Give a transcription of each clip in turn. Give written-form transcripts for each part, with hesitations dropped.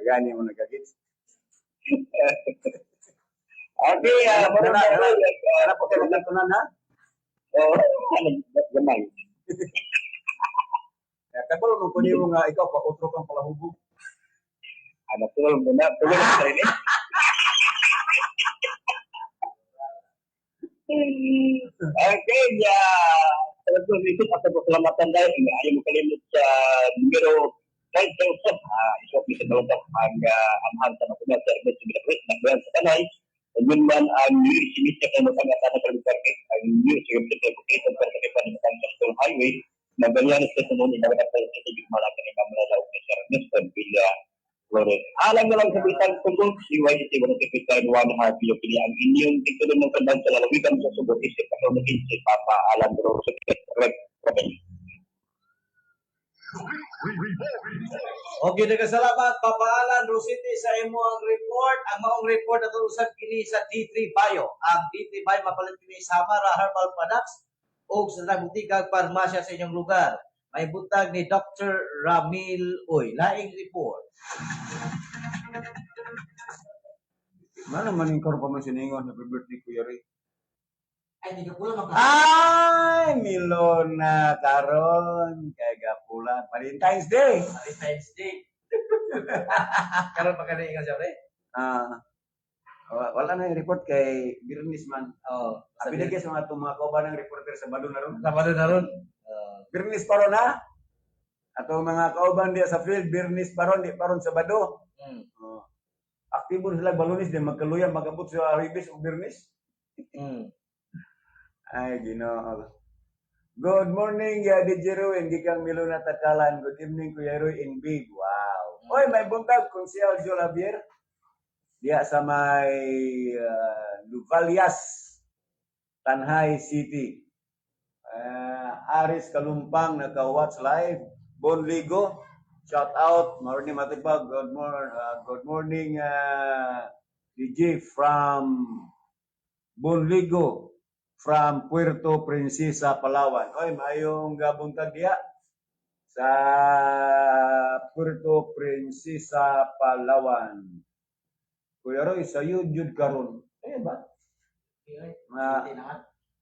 Gani mo nagkagits. Okay, Ano po kayo nagkatunan ha? Oo, gamay. Kabalo mo kunin mo nga ikaw pa utro kang palahubog. Ano tulong mo na sa rin. Okay, talagang ito at pasalamatan dahil ayaw mo kalimut sa numero 5,000. Isok ni sa dalawang ang sa mga service sa Bilapit, nagbayan sa kanay. Yun man ang new simisya kayo matangatan na permit ang new simisya kayo kukita sa kanipan ng Central Highway. Magaling sa sunod na nagkakaroon sa tibig malaki ng kamala daw ni Sir Nestor Villa Flores. Alam na lang sa bitang tungkol, CYC, wala sa Christian Juan Harpio, pili ang inyong titulo ng kandang sa lalawigan sa subot isip na kung naging si Papa Alan Rosek Red Rabay. Okay, nagkasalamat Papa Alan Rositi sa imo ang report. Ang maong report na usab kini sa D3 Bio. Ang D3 Bio mapalit kini sa Samara Herbal Products o sa nabutikag parmasya sa inyong lugar. May butag ni Dr. Ramil Oy. Laing report. Mana man yung karoon pa man siningon, happy birthday Kuya Ray. Ay, hindi ka pula magkakaroon. Ay, Milona karon kay gapulan Valentine's Day. Valentine's Day. Karoon pa kanina nga siya, pre? Wala na yung report kay Birnis man. Oo. Sabi na guys, mga kauban ng reporter sa Bado na ron. Sabado na ron. Birnis pa ron ha? Ato mga kauban diya sa field, Birnis pa ron, di pa ron sa Bado. Aktibo sila Balonis, di magkaluyan, magabot sa Ribis o Birnis. Ay, Ginoo. Good morning, DJ Ruin, Gikang Milona Takalan. Good evening, Kuya Roy in Big. Wow. Oy, may buntag, Konsyal Jo Labier. Diya sa may Luvalias, Tanhay City. Aris Kalumpang, naka-watch live. Bonligo, shout out. Morning, Matigbag. Good morning, DJ from Bonligo. From Puerto Princesa, Palawan. Oy, mayong gabuntag diya sa Puerto Princesa, Palawan. Kuya Roy, sa YouTube karon. Ba?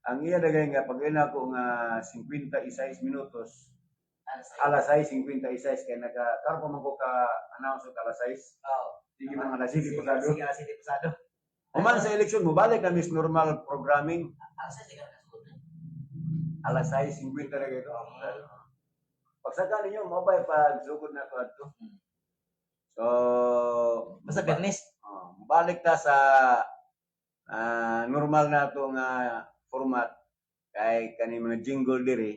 Ang iya dagay nga pag ina ko nga 56 minutos. Alas 6:56 kay nagkaroon pa man ko ka announce og alas 6. Sige man alas 6 pasado. Sige, alas 6 pasado. Human sa eleksyon mo balik na mis normal programming. Alas 6:50 ra gyud. Pagsaka ninyo mobile pag sugod na ko adto. So, basta Bernes. Balik ta sa normal na to nga format kay kani mga jingle diri.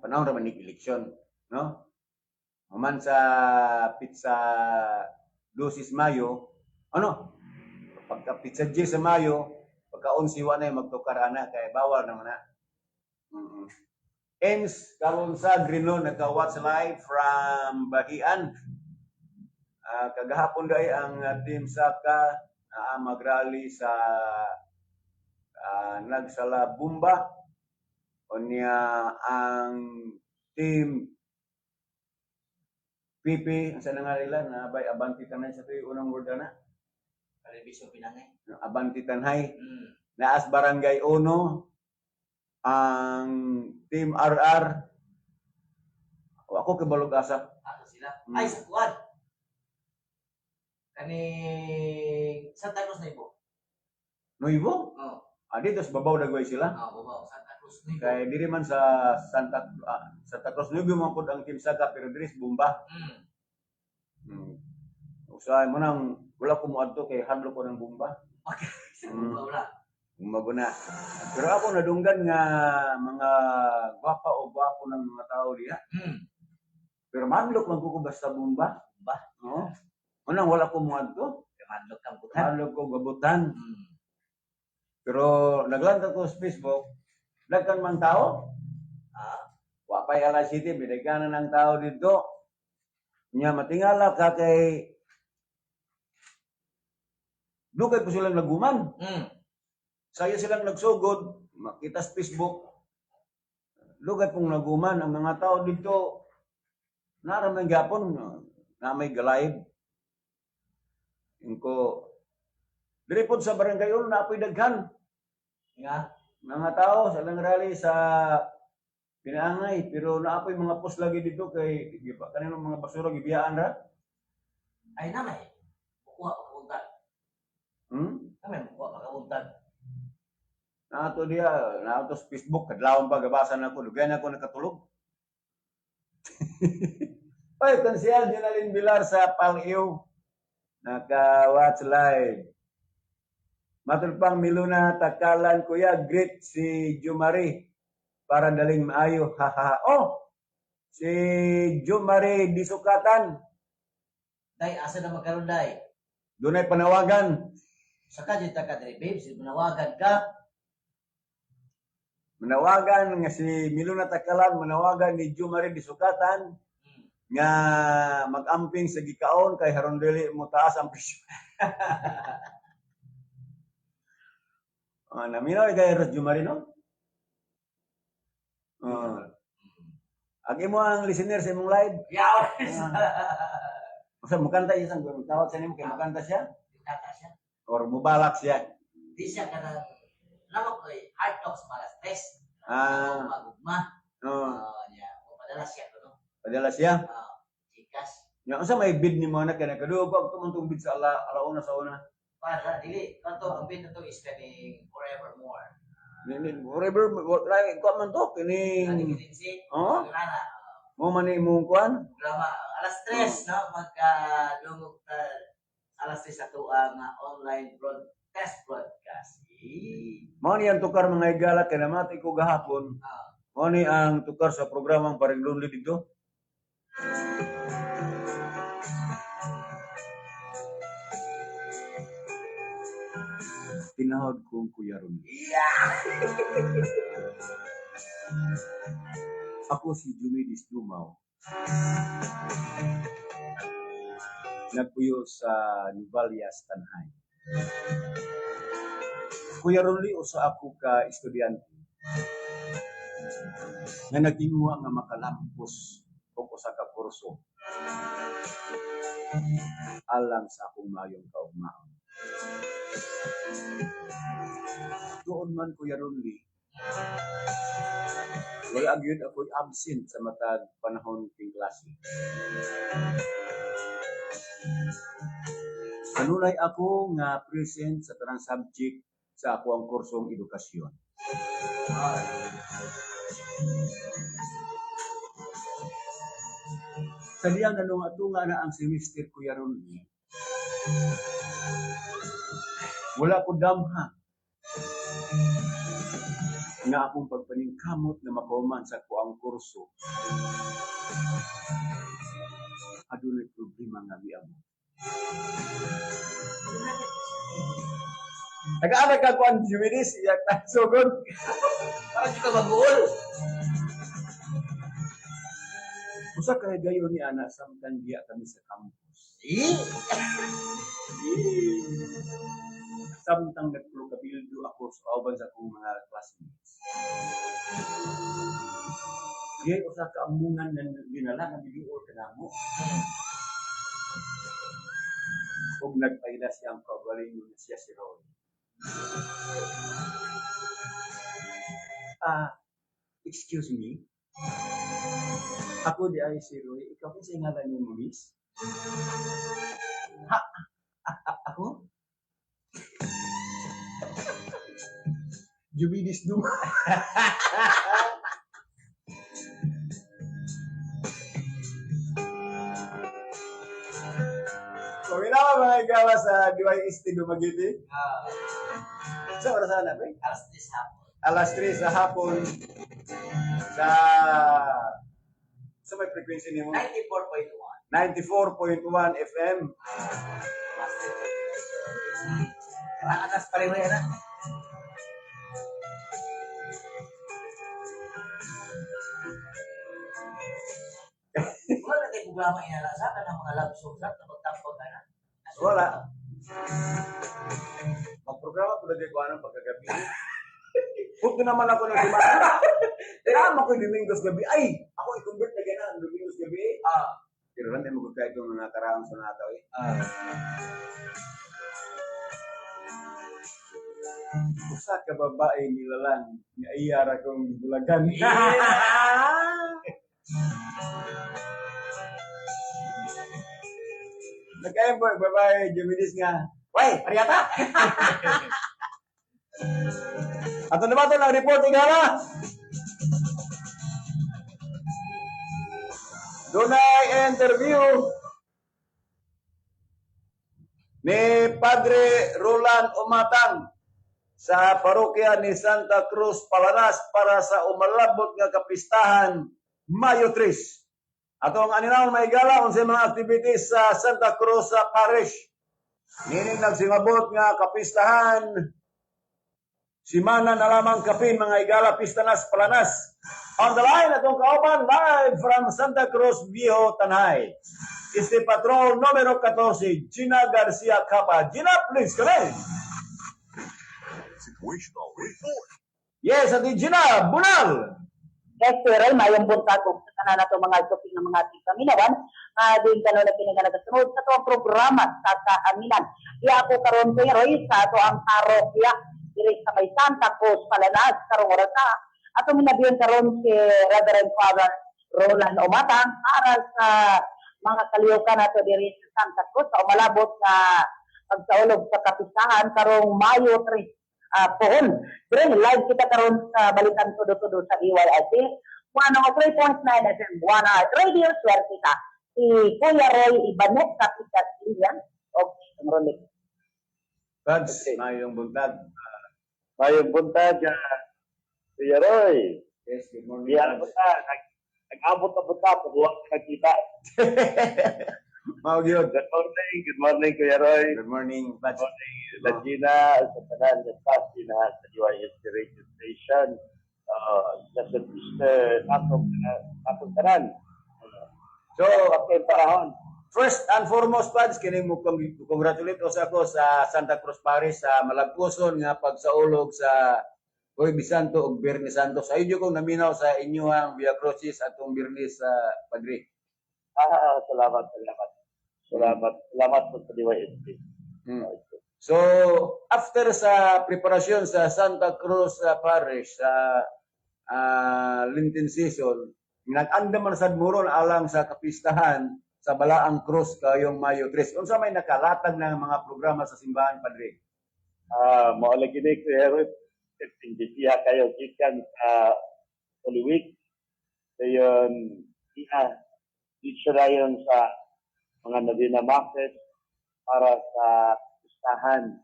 Panahon ra man ni eleksyon, no? Human sa pizza 12 Mayo, ano? Pagka pizza G sa Mayo, pagka 11 wa na magtukar ana kay bawal naman na. Ems karon sa Greenlawn nagka-watch live from Bahian. Kagahapon dai ang team Saka magrally sa Nagsalabumba. Unya ang team PP ang sa nangalilan na bay Abanti Tanay sa tuig unang word na. Television Pinangay. Abanti Tanay. Naas Barangay Uno ang team RR. O ako kabalog asa. Sila. Ay, sa kuwan. Kani Santa Cruz na ibo. Nuibo? Oo. Dito sa babaw dagway sila. Babaw. Santa Cruz na ibo. Kay diri man sa Santa Cruz Nuibo man pud ang team Saka pero diri sa Bumba. Usahay mo nang wala ko mo adto kay hadlo ko ng Bumba. Okay. Sa Bumba wala. Maguna. Pero ako nadunggan nga mga gwapa o gwapo ng mga tao diha. Pero madlok lang ko basta Bumba. No? Unang wala ko mo adto. Madlok kang butan. Madlok ko gabutan. Pero naglanta ko sa Facebook, dagkan man tao. Wa pay alas city, bidagkan ng tao dito. Nya matingala ka kay dugay po silang naguman. Saya silang nagsugod, makita sa Facebook. Dugay pong naguman ang mga tao dito. Naramang gapon na may galayb. Ingko diri pod sa barangay uno naapoy daghan Nga, mga tao sa lang rally sa Pinaangay pero naapoy mga post lagi dito kay kanino mga basura gibiyaan ra. ay namay. Kuha makabuntag. Namay, kuha makabuntag. Nato diya, nato sa Facebook kadlawon pa gabasan ako dugay na ako nakatulog. Ay, konsyal Jonalyn Bilar sa Pang-Iw. Naka-watch live. Matulpang Miluna Takalan kuya, greet si Jumari para daling maayo. Haha. Oh, si Jumari Disukatan. Day, asa na magkaroon, day? Dunay panawagan. Saka dito ka, day, babes, manawagan ka. Manawagan nga si Miluna Takalan, manawagan ni Jumari Disukatan nga mag-amping sa gikaon kay haron dili mo taas ang presyo. Naminaw kay Ros Jumari no? Agi mo ang listener sa imong live. Yaw! Usa mukanta siya sang tawag sa nimo kay mukanta siya Kata siya. or mubalak siya. Di siya ka na, alam ko eh, hard talks malas test. Magugma. Niya, padala siya ko, no? Padala siya. Chikas. Nya unsa may bid nimo na kay nakaduog pag tumutong bid sa alauna sa una. Para, dili, kanto, ang bid na to is kaning forevermore. Forever like ko man to kini. Nagkikinsi. Oh? Nana. Mo man imong kuan. Programa, alas 3, no? Magka-dungog alas 3 sa tuang online broadcast. Mao ni ang tukar mga igala kay namati ko gahapon. Mao ni ang tukar sa programang Paring Lonely dito. Tinahod kong Kuya Ron. Ako si Jumidis Dumaw. Nagpuyo sa Nuvalias, Tanhay. Kuya Ronly, usa ako ka estudyante nga nagtinguha nga makalampos og usa ka kurso alang sa akong mayong kaugmaon. Doon man Kuya Ronly, wala gyud ako'y absent sa matag panahon king klase. Kanunay ako nga present sa tanang subject sa ako ang kursong edukasyon. Sa diyang nanunga-tunga na ang semester Kuya Ronly, wala ko damha na akong pagpaningkamot na makuman sa kuang kurso. Adunay problema nga miabot. Nag-aaral ka kuan Jumidis, iyak na sugod. Para di ka mag-uol. Usa ka gayon ni ana samtang diya kami sa campus. Samtang nagpulukabildo ako sa auban sa akong mga classmates. Diyay usa ka amungan na ginala nga biduol ka namo. Ug nagpaila siyang kaugaling na siya si Roy. Excuse me? Ako di ay si Roy. Ikaw kasi ngalan niyo mo, miss? Ako? Jumidis Duma. Kuminawa mga igawa sa DYST Dumaguete. Sa oras na ba? Alas 3 hapon. Alas 3 sa hapon sa may frequency niyo? 94.1. 94.1 FM. Anas pa rin mo yan, ha? Wala na tayong programa inalasakan ng mga love songs at magtampag ka na. Wala. Mag-programa ko na ko anong pagkagabi. Huwag naman ako ng simana. Tama ko yung Domingos gabi. Ay! Ako i-convert na gana ang Domingos gabi. Pero hindi mo kaya itong mga karaang sa nataw eh. Usa ka babae nilalang nga iyara kong bulagan. Nagkaya po, babae, Juminis nga, "Way, pariyata!" Ato naman ito ng report, igala. Doon ay interview ni Padre Roland Umatang sa parokya ni Santa Cruz, Palanas para sa umalabot nga kapistahan Mayo 3. Atong aninawon maigala unsay mga activities sa Santa Cruz Parish. Nining nagsingabot nga kapistahan simana na lamang kapin mga igala pistanas Palanas. On the line atong kauban live from Santa Cruz Viejo Tanay. Este patron numero 14, Gina Garcia Capa. Gina, please come in. Situational report. Yes, Ate Gina, bunal. Yes, pero mayong buntag kung sa tanan nato mga shopping ng mga tingkaminawan, din kano na pinaganasunod sa tuwang programa sa kaaminan. Iya ako karon pero sa ato ang parokya diri sa may Santa Cruz, Palanas, karong oras na. Ato minabiyon karon si Reverend Father Roland Umatang para sa mga kalihukan nato diri sa Santa Cruz sa umalabot na pagsaulog sa kapistahan karong Mayo 3. Pohon. Pero live kita karon sa balikan tudo-tudo sa EYIC. 103.9 FM, Buana Radio, swerte ka. Si Kuya Roy Ibanet, Kapitas Lilian, o Rolex. Pads, mayong buntag. Mayong buntag, Kuya Roy. Yes, good morning. Diyan po ta, nag-abot na po ta, pag-uwag na kita. Mao gyud. Good morning, Kuya Roy. Good morning, Pads. Good morning, Lagina, sa tanan, sa Pasti na sa UISC radio station. Sa Mr. Atong tanan. So, Okay, parahon. first and foremost, Pads, kini mo congratulate ako sa Santa Cruz Parish sa malagpuson nga pagsaulog sa Huwebes Santo ug Biyernes Santo. Sa inyo kong naminaw sa inyong Via Crucis atong Biyernes sa Padre. Salamat po sa UISC. So, after sa preparasyon sa Santa Cruz Parish sa Lenten season, nag-anda man sad muron alang sa kapistahan sa Balaang Cruz kayong Mayo 3. Unsa may nakalatag ng mga programa sa simbahan, Padre? Maula gini, Kuya Roy. Siya kayo gikan sa Holy Week. Dayon, dito rayon sa mga Novena Masses para sa pistahan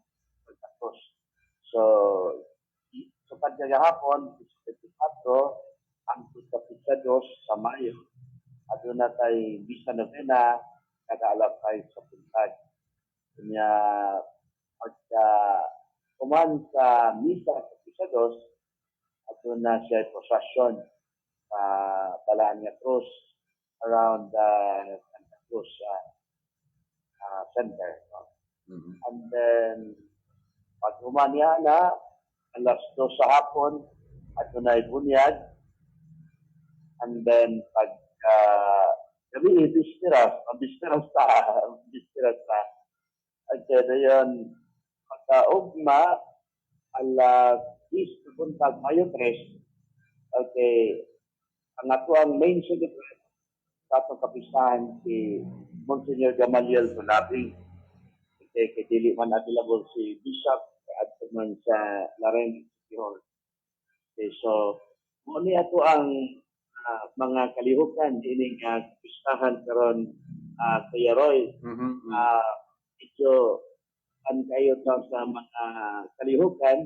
pagkatapos. So pagkagahapon, 24, ang pagkapisados sa Mayo. At doon na tayo Misa Novena, nag-aalap tayo sa puntag. Kanya, pagka kuman sa Misa sa Pisados, at doon na siya prosesyon sa Balaan nga Cruz around Santa Cruz Center. Mm-hmm. And then, pag umanya na, alas 2 sa hapon, at doon ay bunyag. And then, pag gabi, bistiras ta. At yun, pagka-ugma, alas 10 puntag Mayo 3, okay, ang ako ang main celebrant sa atong kapistahan si Monsignor Gamaliel Tunabi. Kay dili man available si Bishop at man sa Laren City Hall. Okay, so muni ato ang mga kalihukan dining kapistahan karon Kuya Roy. Medyo an kayo sa mga kalihukan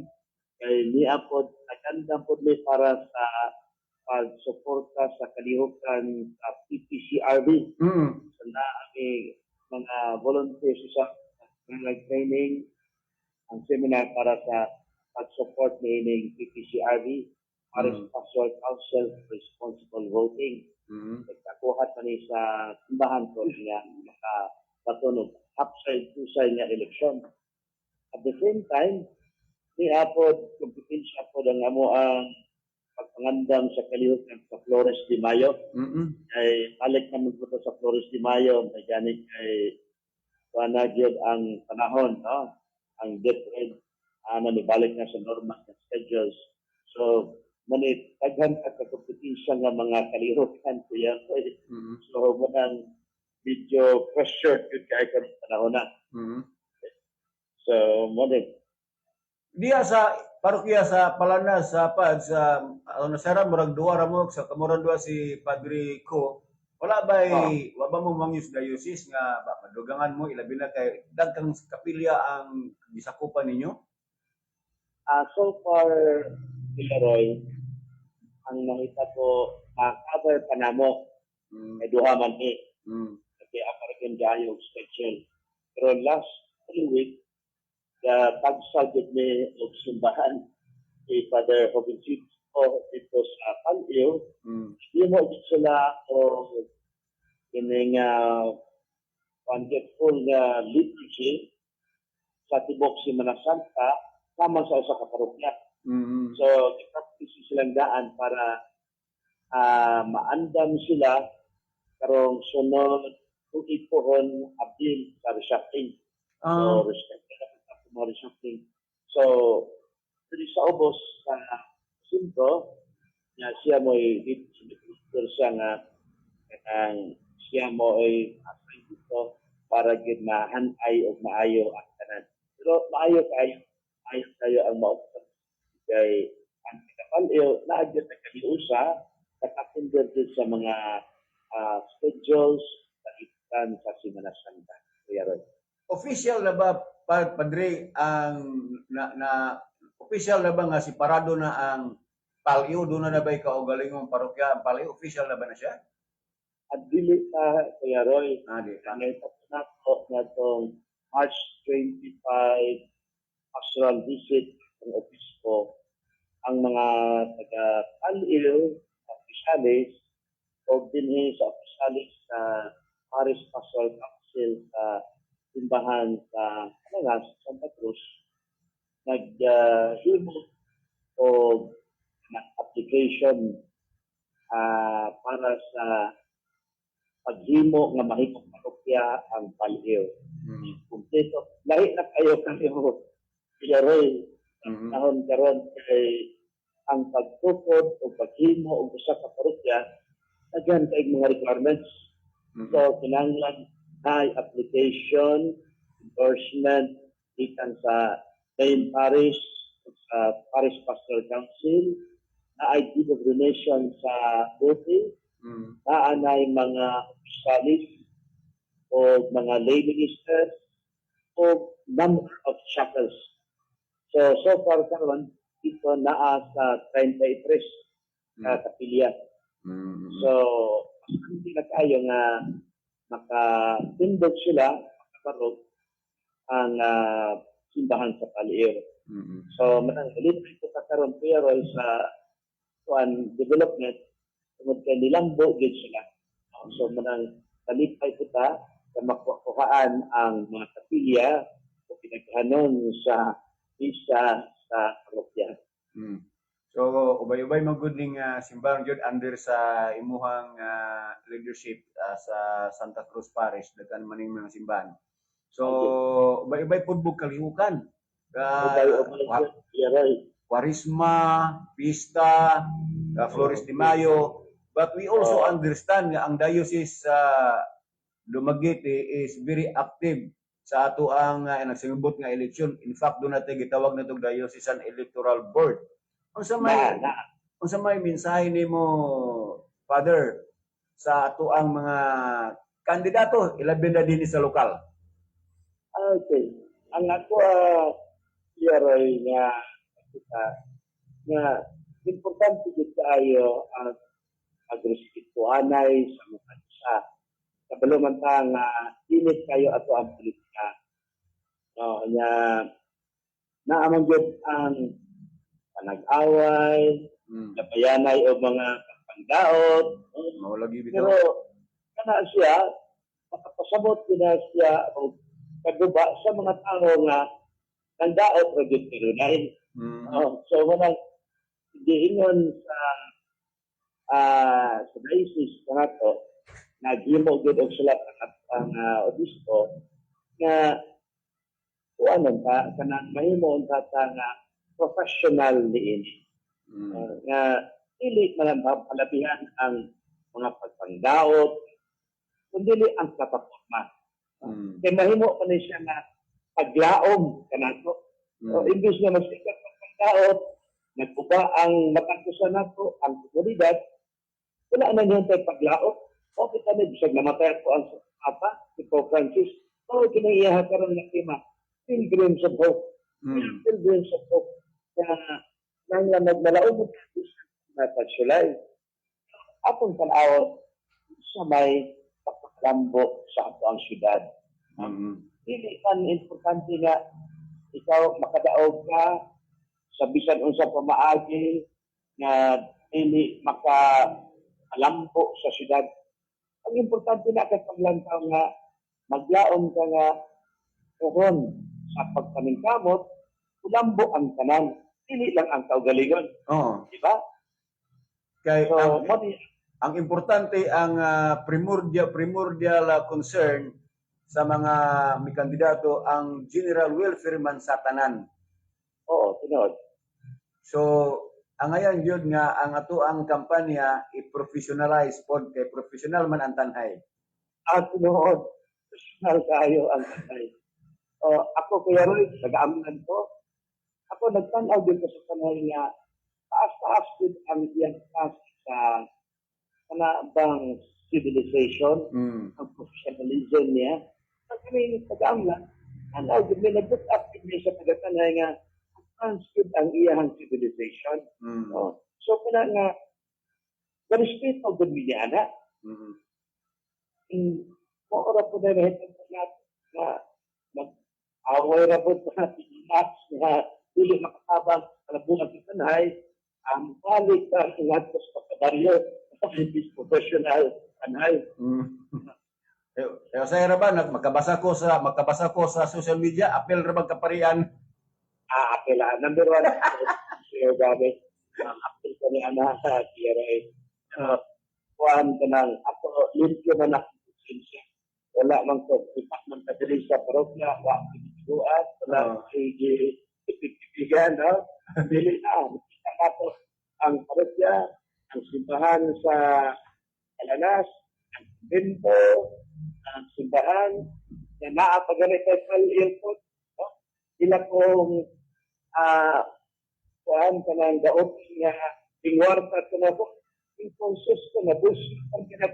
kay niapod naganda pod para sa pagsuporta sa kalihukan sa PPCRB. So na mga volunteers sa training ang seminar para sa pag-support ni PPCRB para sa Pastoral Council for Responsible Voting. Nagkakuhat pa ni sa simbahan ko niya makapatunog upside-to-side niya eleksyon. At the same time, ni apod kompetensya po ang amo ang pagpangandam sa kalihukan sa Flores de Mayo. Ay balik na magpunta sa Flores de Mayo, may ganit ay panagid ang panahon, no? Ang different, ni balik na sa normal na schedules. So, manit, taghan ka kompetensya nga mga kalihukan kuya. So, manang medyo pressure yun kaya ka panahon na. So, manit. Diya sa parokya sa Palanas sa nasara murag duwa ra mo sa kamuran duwa si Padre Ko. Wala ba wa ba mo mangyus diocese nga ba madugangan mo ilabi na kay dagkang kapilya ang gisakupan ninyo? So far, Roy, ang nakita ko, cover pa na mo. May duha man ni. Kasi aparagin dahil yung schedule. Pero last 3 weeks, pagsagit ni og simbahan si Father Jovencito dito sa Palio, hindi mo sila o kining wonderful nga liturgy sa tibok Semana Santa sama sa usa ka parokya. So, i-practice silang daan para maandam sila karong sunod kung ipohon abdil sa reshuffling. So, reshuffling. So, dito sa ubos sa Sinto, na siya mo siya nga siya mo ay asay dito para gid mahanay og maayo ang tanan. Pero maayo kayo ang maupos kay ang kapal naagyo ta kaniusa katapindot sa mga schedules sa itan sa Semana Santa. Kaya Official na ba Padre ang official na ba nga si Parado na ang Palio doon na ba kaugalingong parokya ang Palio official na ba na siya? At dili Kuya Roy, Di. na itong March 25 pastoral visit ng obispo ang mga taga-Palio, opisyalis, o dinhi sa opisyalis sa Paris Pastoral Council sa simbahan sa Santa Cruz, nag-himot o application para sa paghimo nga mahigong parokya ang Palio. Kumpleto. Lahi na kayo Roy. Nahon karon kay ang pagtukod o paghimo o usa ka parokya agyan kay mga requirements. So, kinahanglan ay application, endorsement, ikan sa main parish, sa Parish Pastoral Council, na ID of donation sa buti, na anay mga opisyalis o mga lay ministers o number of chapels. So far karon dito naa sa 33 kapilya. So, hindi na kayo nga makatindog sila makaparog ang simbahan sa Palio. So, manang ulit ito karon pero sa development tungod kay nilambo gid sila. So, manang talipay ko ta sa makuhaan ang mga kapilya o pinaghanon sa isa sa parokya. So, ubay-ubay magud ning simbahan gyud under sa imuhang leadership sa Santa Cruz Parish daghan man ning mga simbahan. So, ubay-ubay pud bug kalihukan. Quaresma, Pista, Flores de Mayo, but we also understand nga ang diocese sa Dumaguete is very active sa ato ang nagsingibot nga eleksyon. In fact, doon natin gitawag na itong Diocesan Electoral Board. Unsa may mensahe nimo, Father, sa ato ang mga kandidato ilabi na din sa lokal? Okay. Ang ako nga importante gid kaayo ang agresibuhanay sa mga isa. Kabalo man ta nga init kayo ato ang politika. Naamang gid ang panag-away, kapayanay o mga pangdaot. Lagi bitaw. Pero kana siya makapasabot gina siya o kaguba sa mga tao nga nang daot ra gid kanunay. So manang giingon sa diocese na nato, naghimo gud og sulat ang obispo nga kuanon ta kanang mahimo unta ta nga professional diin nga dili man palabihan ang mga pagpangdaot kundi ang plataporma. Kaya mahimo pa siya nga paglaom kanato. So, imbis na magsikat pagpangdaot, nagkuba ang matangkusan nato, ang komunidad, wala na niyan tayo paglaom. O kita na, bisag namatay ko ang apa, si Pope Francis, kinaiyaha ka rin na tema, Pilgrims of Hope. Pilgrims of Hope. Kaya nang nagmalaom mo na pagsulay, akong tanaw sa may pagkakambo sa ato ang syudad. Hindi man importante nga ikaw makadaog ka sa bisan unsa pamaagi nga dili makalambo sa syudad. Ang importante na kay paglantaw nga maglaom ka nga pohon sa pagpaningkamot, ulambo ang tanan, dili lang ang kaugalingon. Oo. Di ba? Kay So, ang importante ang primordial concern sa mga may kandidato ang general welfare man sa tanan. oo, tinod. So ang ngayon yun nga ang ato ang kampanya i-professionalize pod kay professional man ang tanhay. At tinod, personal kayo ang tatay. Ako kaya rin, nag-aaminan ko. Ako nagtanaw din ko sa tanay nga taas-taas din ang iyang klase sa kanabang civilization, ang professionalism niya. At kami nag-aaminan, tanaw din may nag-put up din sa pagkatanay nga advanced ang iyang civilization. So, kaya nga, respeto din niya na. Maura po na nahitan na mag-away na po na pinas na dili makatabang kalabunan sa tanay, ang balik na ingat ko sa pagkabaryo is professional tanay. Saya ra ba magkabasa ko sa social media apel ra bang kaparian. Apela number 1 siyo gabi ang apel ko ni ana sa TRA. Kuan kanang ako limpyo man ako sinsya. Wala man ko ipak man kadiri sa parokya wa kituan wala sige ipipigan no dili na kita nato ang parokya ang simbahan sa Alanas ang bento ang simbahan na naapagani kay Airport no ila kong kuan kanang daot nga tingwarta kanako inconscious ko na bus ang kinat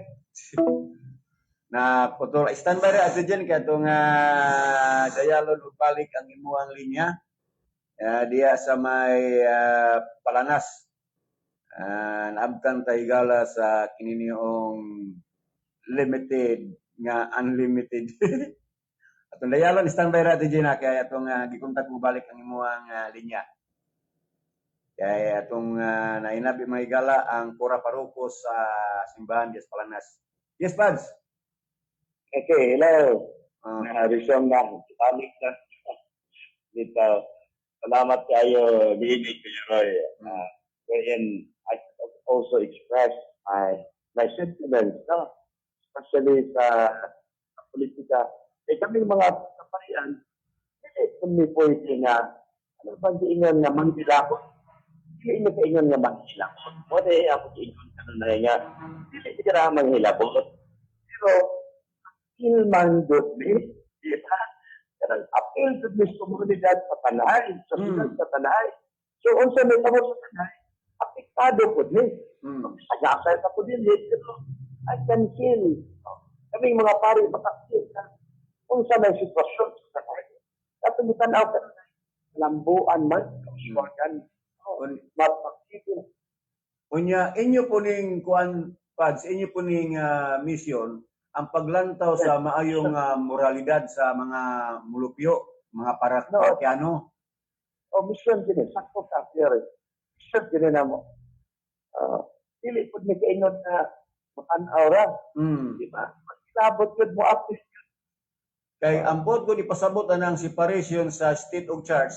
Na putol standby ra ato dyan kay atong dialog ug balik ang imuang linya diya sa may Palanas. Naabtan ta higala sa kininiong limited nga unlimited. Atong dialog standby ra ato dyan kay atong gikontak ug balik ang imuang linya. Kay atong nainabi mga higala ang Pura Parokos sa simbahan diya sa Palanas. Yes, Pads. Okay, hello. Rizong na, balik na. Dito, salamat kayo, Bibi Kuyaroy. Wherein I also express my sentiments, no? Especially sa politika. Kaming mga kaparian, kung may pwede na, ano ba diingan nga manghilakot? Hindi na kaingan nga manghilakot. Pwede ako diingan na nga, hindi ka na manghilakot. Pero, ilman doon di ba? Karang apel sa komunidad sa tanay, sa sinan sa tanay. So, unsa may tamo sa tanay, apektado po din. Sagasay ka po din, pero I can feel. Kaming mga pari makakil na unsa may sitwasyon sa tanay. Katong itanaw ka na, lambuan man, kauswagan, mapakipin. Unya, inyo po ning kuan, Pads, inyo po ning mission, ang paglantaw sa maayong moralidad sa mga mulupyo, mga parakyano. Mission din, sakto ka, Pierre. Mission din na mo. Dili po may kaingon na makanaw ra. Di ba? Maglabot yun mo Kay ang bod ko ipasabot na ng separation sa state of church,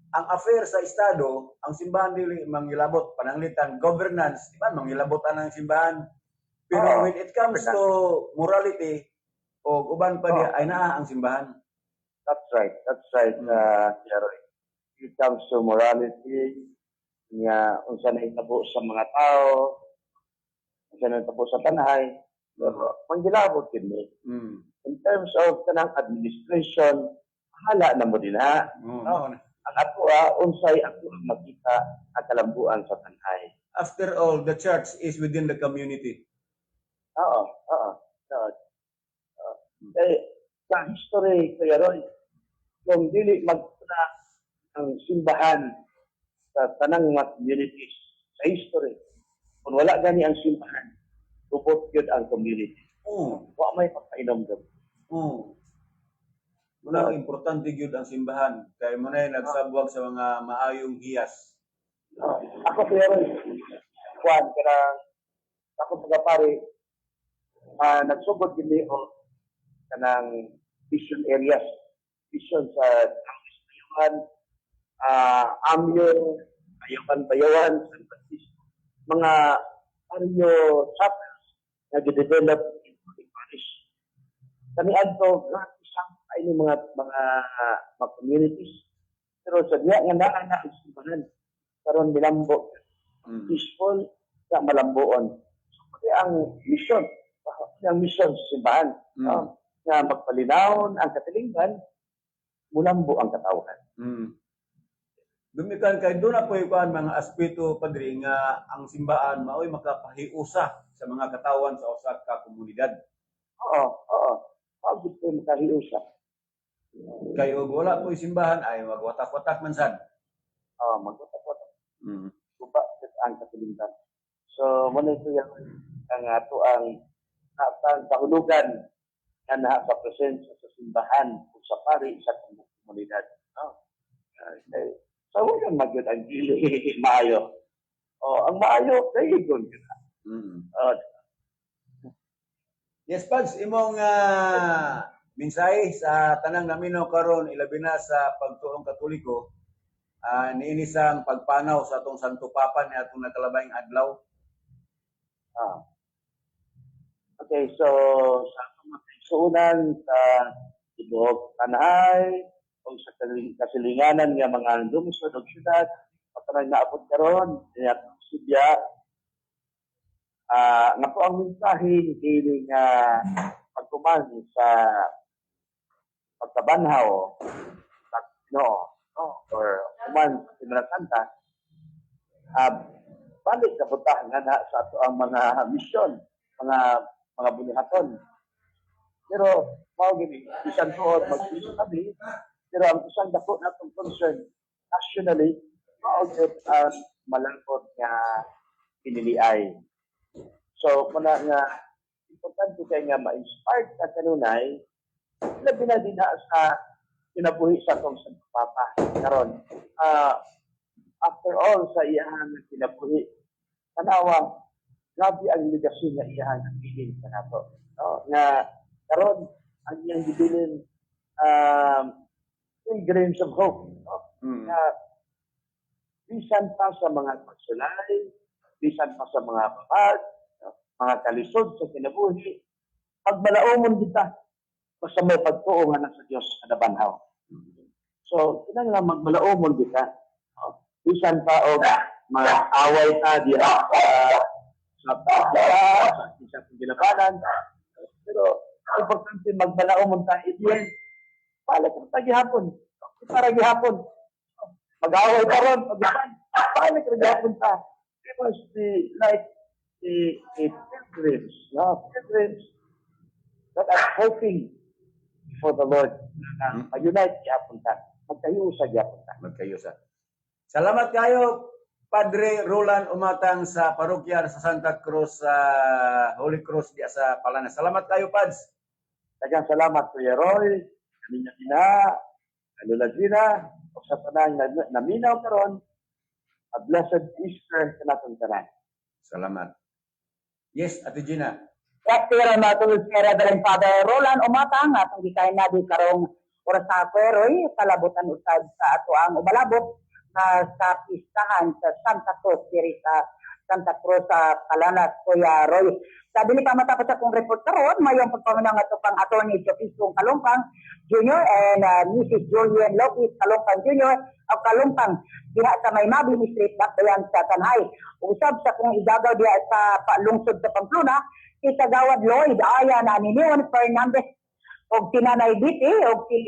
ang affair sa estado, ang simbahan dili manggilabot pananglitan governance, di ba manggilabot ang simbahan. Pero when it comes to morality o uban pa diya ay naa ang simbahan. That's right. Jeroy. It comes to morality, nga unsa na itabo sa mga tao, unsa na itabo sa tanay, manggilabot kini. In terms of kanang administration, hala na mo din ha. No? Ang ato unsay ako ang makita ang kalambuan sa tanay. After all, the church is within the community. Oo. Sa history, Kuya Roy, kung dili magpuna ang simbahan sa tanang mga communities sa history, kung wala gani ang simbahan, tupot yun ang community. Wa may pagpainom doon. Muna importante gyud ang simbahan kay mo na nagsabwag sa mga maayong hiyas. Ako Kuya Roy, kuan kanang ako pagapari, nagsugod gini o kanang vision areas, vision sa Bayuhan, Amyo, Bayawan, San Francisco, mga barrio chapters na i-develop in parish. Kani adto gratis ang ay mga communities. Pero sa diya nga naa na ang simbahan karon bilambo, peaceful sa malambuon. So pati ang mission sa simbahan na magpalinawon ang katilingan, mulambo ang katawhan. Dumikan kay doon na po yung mga aspeto, Padre, nga ang simbahan maoy makapahiusa sa mga katawan sa usa ka komunidad. Oo. Pagod ko makahiusa. Kay og wala po yung simbahan ay magwatak-watak man sad. Magwatak-watak. Suba ang katilingan. So, muna ito ang ato ang kahulugan na sa presensya sa simbahan o sa pari sa komunidad. So, wala magyod ang dili maayo. Ang maayo, kayo Yes, Pads, imong mensahe sa tanang naminaw karon ilabi na sa pagtuong Katoliko, niini sang pagpanaw sa atong Santo Papa ni atong nakalabayng adlaw. Okay, so sa mga kaigsuonan sa tibuok tanay o sa kasilinganan nga mga lungsod o syudad, patay naabot karon niya Sibya, nga po ang mensahe dili nga pagkuman sa pagkabanhaw sa or kuman sa Semana Santa, balik sa putahan nga sa ato ang mga misyon, mga bulihaton. Pero mao gini bisan tuod magbiso kami, pero ang isang dako natong concern nationally mao gyud ang malangkot nga piniliay. So muna nga importante kay nga ma-inspired ka kanunay labi na din sa kinabuhi sa atong Santo Papa karon. After all sa iyang kinabuhi, tanawa grabe ang legacy nga iyang bilin sa nato. Nga karon ang iyang gibilin grains of hope. Nga bisan pa sa mga pagsulay, bisan pa sa mga babag, mga kalisod sa kinabuhi, pagmalaumon kita basta may pagtuo nga sa Dios kada banhaw. So, kinahanglan magmalaumon kita. Bisan pa og mga away ta diya sa isa paglabanan. Pero importante magbalaumon ta iyan. Balik ta gihapon. Para gihapon. Mag-away karon paglaban. Balik ra gihapon ta. It must be like a pilgrims, pilgrims that are hoping for the Lord. Mag-unite gihapon ta. Magkayusa gihapon ta. Magkayusa. Salamat kayo, Padre Roland Umatang sa parokya sa Santa Cruz, sa Holy Cross diya sa Palanas. Salamat kayo, Pads. Daghang salamat, Kuya Roy, kaninya Gina, Lula Gina, o sa tanang naminaw karon. A blessed Easter sa natong tanan. Salamat. Yes, Ate Gina. Kaya natin si Reverend Father Roland Umatang atong gikain na di karong Ora sa Aqueroy, kalabutan usad sa ato ang ubalabot na sa pistahan sa Santa Cruz, diri sa Santa Cruz sa Calanas, Kuya Roy. Sabi ni pamatapos akong report karon, mayong pagpamanang ato pang attorney Jopisong Kalumpang Jr. and Mrs. Julian Lopez Kalumpang Jr. o Kalumpang diha sa may Mabini Street, Bakbayan sa Tanhay. Usab sa kung igagaw diha sa lungsod sa Pamplona, si Kagawad Lloyd Ayan ni Leon Fernandez og tinanay Biti og si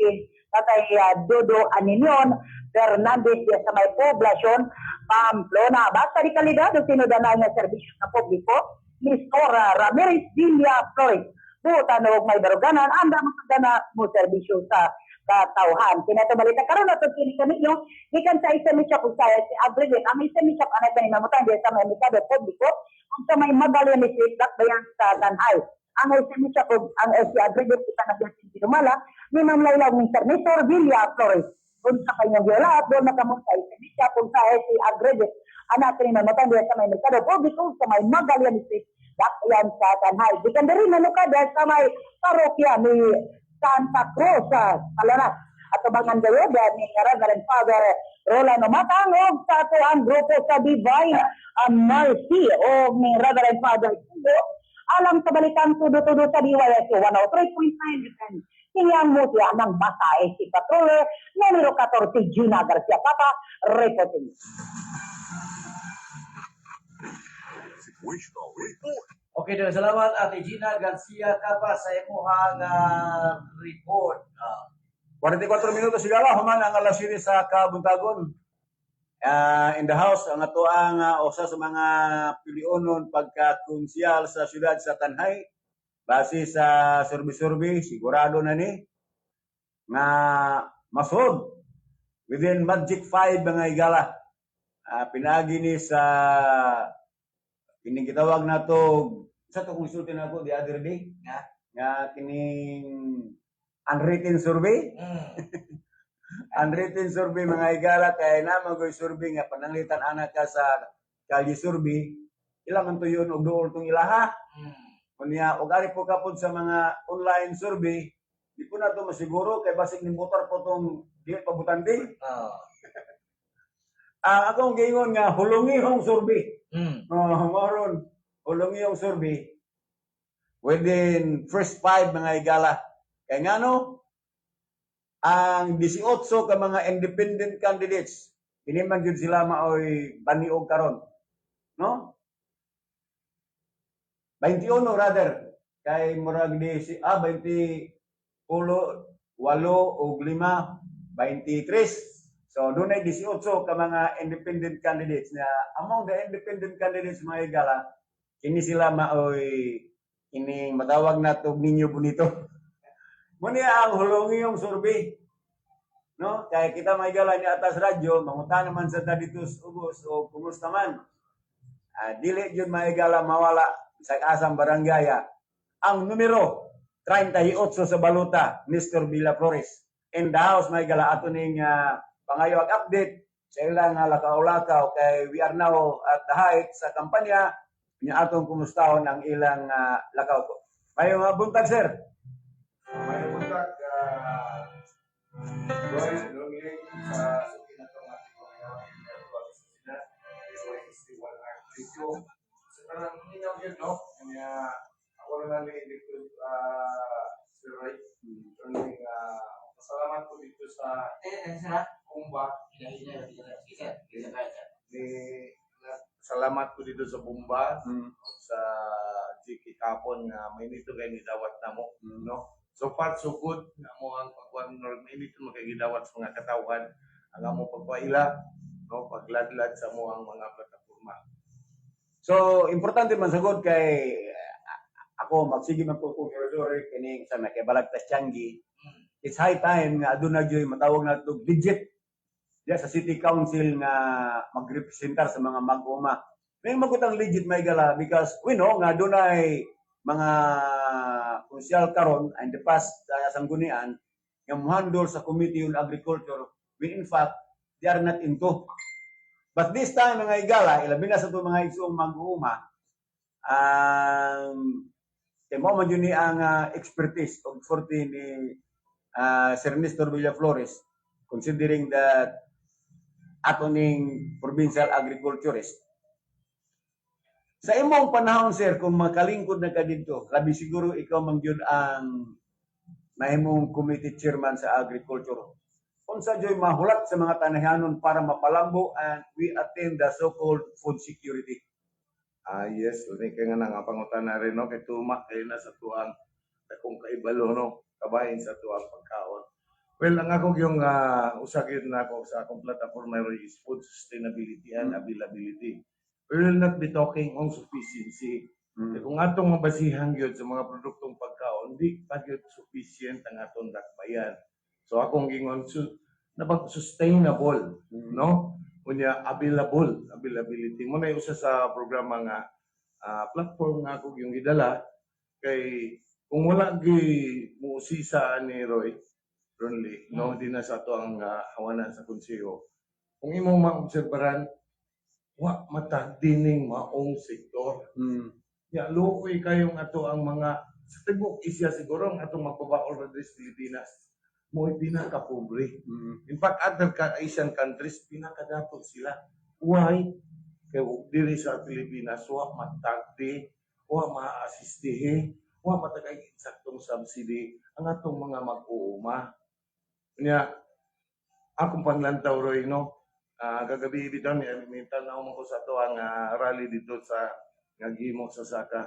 Tatay Dodo Aninion Fernandez diya sa may poblasyon Pamplona. Basta di kalidad o sinudanay nga serbisyo sa publiko, Miss Cora Ramirez Villa Flores. Butan og may baruganan, anda makagana mo serbisyo sa katawhan. Kinatubalita karon ato kini kaninyo, gikan sa Isami Shop sa si Aggregate. Ang Isami Shop anay panimamutan diya sa may merkado publiko ug sa may Magallanes Street, Bakbayan sa Tanhay. Ang Isami Shop ug ang si Aggregate kita nagdasin Sinumala ni Ma'am Laila Mr. Nestor Villa Flores. Kung sa kanyang viola at doon nakamuntay sa Misha kung sa si Aggregate anak rin na matanda sa may merkado publiko sa may Magallanes Street, Bakbayan sa Tanhay. Dikan na rin nanukada sa may parokya ni Santa Cruz sa Calanas. At abangan kayo dahil ni Reverend Father Rolando Matang o sa ato ang grupo sa Divine Mercy o ni Reverend Father Tudo alang sa balitang tudo-tudo sa DYS 103.9 FM. Hinggang mo siya ng Basae si Patrole, numero 14, Gina Garcia Papa, reporting. Okay, dan salamat Ate Gina Garcia Capa sa imuhang report. 44 minutos sigala human ang alas series sa kabuntagon. In the house ang ato ang usa sa mga pilionon pagka-konsyal sa siyudad sa Tanhay base sa survey sigurado na ni nga masod within Magic 5 mga igala. Pinagi ni sa kining gitawag nato sa to konsulti nako the other day nga kining unwritten survey. Unwritten survey mga igala kay na magoy survey nga pananglitan anak ka sa kalye survey ila man tuyon og duol tong ilaha. Kunya og ari po kapod sa mga online survey di po nato masiguro kay basig ni motor po tong di pabutanding. Akong giingon nga hulungihong survey. Moron hulungihong survey within first 5 mga igala. Kay ngano ang 18 ka mga independent candidates kini man gyud sila maoy baniog karon, no? 21 rather kay murag di si 20 8 ug 5 23. So dunay 18 ka mga independent candidates na among the independent candidates mga igala kini sila maoy ini matawag nato ninyo bonito. Muna ang hulungihong survey. No? Kaya kita maigala ni atas radyo, mangutan naman sa taditus ubos o kumusta man. Dili yun maigala mawala sa asang baranggaya. Ang numero 38 sa baluta, Mr. Villa Flores. In the house maigala ato ning pangayog update sa ilang lakaw-lakaw kay we are now at the height sa kampanya niya atong kumustahon ang ilang lakaw ko. May mga buntag, sir. May buntag, Roy, Longling, sa suki na itong ating mga video. Sa parang ninaw yun, no? Kanya, ako na lang dito, Sir Roy. Pasalamat po dito sa Bumba. Salamat po dito sa Bumba, sa GK Kapon na may nito kayo nidawat na mo, no? So far, so good. Nga mo ang pagkuhan ng mainit makagidawat sa mga katawan. Ang mo pagpaila, no? Pagladlad sa mo ang mga plataforma. So, importante man sagod kay ako magsige man po kung kining sa kay Balagtas Tianggi. It's high time nga aduna gyoy matawag na to digit diya sa City Council nga magrepresentar sa mga mag-uma. May magutang legit may gala because we know nga dunay mga konsyal karon and the past sanggunian nga mohandle sa Committee on Agriculture when in fact they are not into. But this time mga igala, ilabi na sa ito mga isong mag-uuma, kay mo man yun ang expertise o forte ni Sir Nestor Villaflores, considering that ato ning provincial agriculturist, sa imong panahon, sir, kung makalingkod na ka dito, labi siguro ikaw mangyud ang mahimong committee chairman sa agriculture. Unsa joy mahulat sa mga tanahanon para mapalambo and we attain the so-called food security? Yes, uni kay nga nga pangutana rin no kay tuma kay na sa tuang akong kaibalo no kabahin sa tuang pagkaon. Well, ang ako yung usagid na ako sa akong platform is food sustainability and availability. We will not be talking on sufficiency. Kaya kung atong mabasihan gyud sa mga produktong pagkaon, di pa gyud sufficient ang atong dakbayan. So akong gingon sustainable, no? Unya availability mo na usa sa programa nga platform nga ako yung gidala kay kung wala gi muusisa ni Roy Ronly, no, di na sa to ang hawanan sa konseho. Kung imong maobserbaran, wa matag dining maong sektor. Ya luoy kayong ato ang mga sa tibok isya siguro ang atong magbabaol sa Pilipinas mo pinaka-pobre. In fact, other Asian countries, pinakadatot sila. Why? Kaya diri sa Pilipinas, wa matagdi, wa ma-assistihe, wa matagay insaktong subsidy ang atong mga mag-uuma. Kanya, akong panglantaw, Roy, no? Gagabi bitaw ni alimentan na ko sa to ang rally dito sa Ngagimo sa Saka.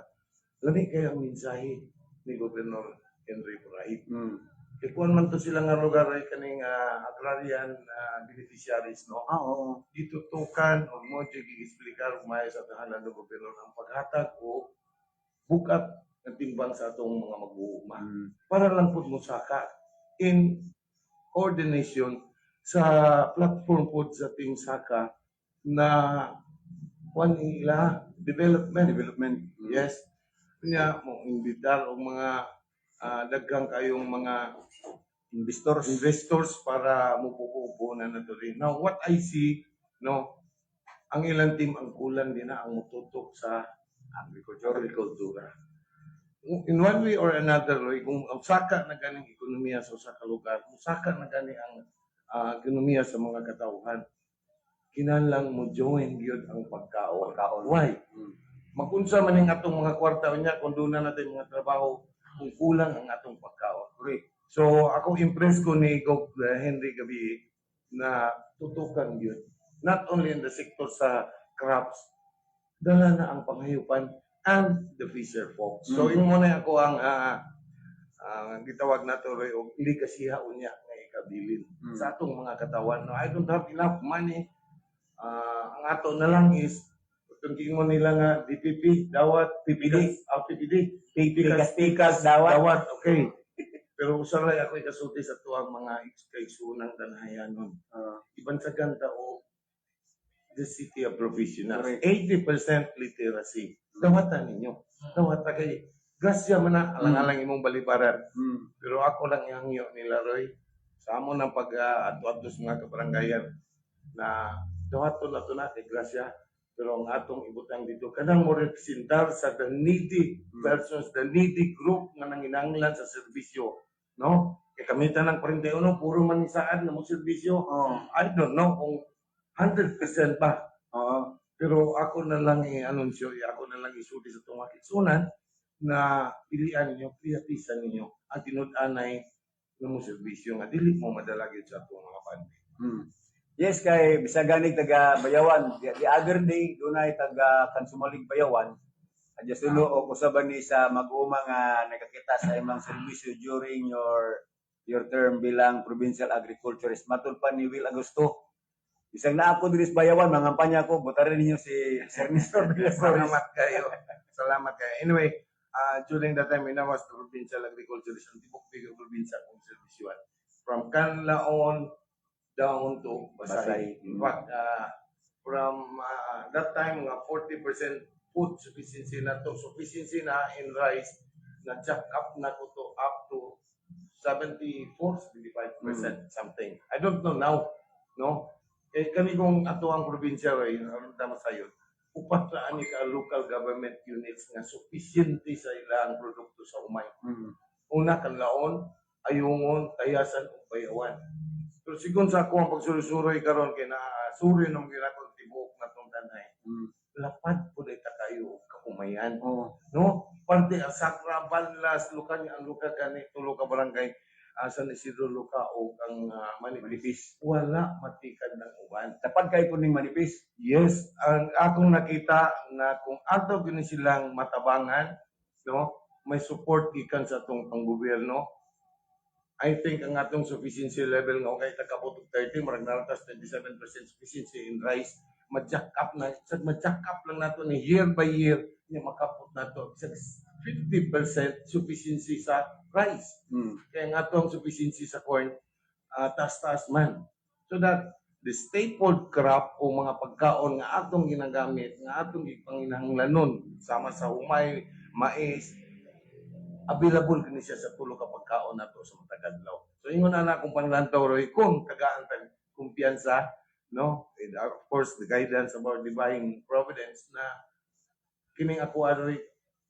Lami kaya ang mensahe ni Gobernador Henry Buray. Kung man to sila nga lugar ay kaning agrarian beneficiaries, no? Oo. Ditutukan o mo i-explicar umay sa tahanan ng gobyerno ang paghatag o bukat ng timbang sa atong mga mag-uuma. Para lang po mo saka in coordination sa platform po sa Team Saka na one ila development. Yes. Kanya mo imbitar og mga daghang kayong mga investors para mupupo na nato rin. Now what I see, no, ang ilang team ang kulang din na ang mututok sa agrikultura. In one way or another, kung saka na ganing ekonomiya sa usa ka lugar, saka na gani ang ekonomiya sa mga katawhan, kinahanglan mo join gyud ang pagkaon. Why? Magunsa man ning atong mga kwarta unya kung doon na natin mga trabaho kung kulang ang atong pagkaon. So ako impressed ko ni Gov. Henry gabi na tutukan yun. Not only in the sector sa crops, dala na ang panghayupan and the fisher folk. So yun muna ako ang gitawag nato Roy og hindi kasiha unya nga ikabilin sa atong mga katawan. No, I don't have enough money. Ang ato na lang is kung mo nila nga DPP, dawat, PPD, pikas, dawat, okay. Pero usaray ako ikasulti sa tuwang mga kaigsunang tanahayanon. Iban sa ganda o the city of professionals. 80% literacy. Dawatan ninyo. Dawata kay grasya man na alang-alang imong balibaran. Pero ako lang ihangyo nila Roy sa amo ng pag-ato-ato sa mga kabarangayan na dawaton na ito na kay grasya. Pero ang atong ibutang dito, kanang mo representar sa the needy persons, the needy group nga nanginanglan sa serbisyo. No? Kaya kami tanang 41, puro man saan na mo serbisyo. I don't know kung 100% ba. Pero ako na lang i-anunsyo, ako na lang isulti sa itong makitsunan na pilihan ninyo, priyatisan ninyo ang tinud-anay ng mo serbisyo nga dili mo madalagid sa itong mga pandi. Yes, kay bisaganig taga Bayawan. The other day, dunay taga Kansumalig Bayawan. Adya sulo o kusaban ni sa mag-uuma nga nakakita sa imong serbisyo during your term bilang provincial agriculturist. Matud pa ni Will Agosto. Bisag na ako diri sa Bayawan, mangampanya ko, butarin ninyo si Sir Nestor. Salamat kayo. Salamat kayo. Anyway, during that time, I was the provincial agriculturist ng Tibok Bigong Provincia kong servisyon. From Canlaon down to Pasay. In fact, from that time, 40% food sufficiency na to. Sufficiency na in rice, na-jack up na ko to up to 74-75% something. I don't know now. No? Eh, kami kung ato ang probinsya, tama sa'yo, upat na ani ka local government units nga sufficiente sa ilang produkto sa umay. Una, Canlaon, ayungon, tayasan ug bayawan. Pero sigon sa ako ang pagsuroy-suroy karon kay na suroy nang ginatong tibuok natong tanay. Lapad po dahil kayo kakumayan. Oh. No? Parte ang Sacra, Banlas, Lucan, ang Luca kani, tulo ka barangay, San Isidro, Luca, o ang Manipis. Wala matikad ng uban. Dapat kayo po ning manipis. Yes, ang akong nakita na kung ato gini silang matabangan, no, may support gikan sa atong panggobyerno. I think ang atong sufficiency level nga okay takabot 30 marag naltas 27% sufficiency in rice ma-jack up lang nato ni year by year niya makapot nato sa 50% sufficiency sa rice. Kaya ang atong sufficiency sa corn taas-taas man. So that the staple crop o mga pagkaon nga atong ginagamit, nga atong gipanginahanglanon sama sa humay, mais, available kini siya sa tulo ka pagkaon nato sa matag adlaw. So ingon ana kung panglantaw roy kung tagaan tag kumpiyansa, no? And of course the guidance of our divine providence na kining ako roy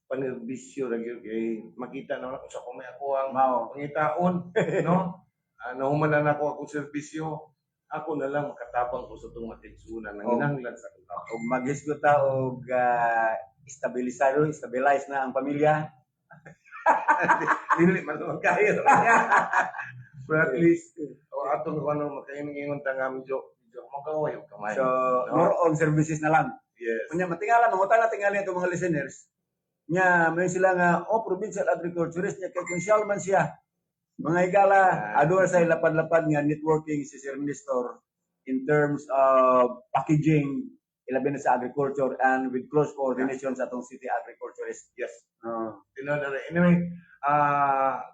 panerbisyo ra gyud kay makita na kung sa kumay ako ang Mao. pangitaon, no? Nahuman na ako akong serbisyo. Ako na lang makatabang ko sa itong matigsunan ng inanglan sa akong tao. Ug maghisgot ta og stabilize na ang pamilya. Dili man naman kayo. But at least, atong kung makaingon ta nga medyo magkaway o kamay. So, No? more on services na lang. Yes. Kunya matingala mangutan na tingali ato mga listeners. Nya may sila nga provincial agriculturist nya kay konsyal man siya. Mga igala, aduna sa lapad-lapad nga networking si Sir Nestor in terms of packaging ilabi na sa agriculture and with close coordination sa atong city agriculturist. Yes. Anyway,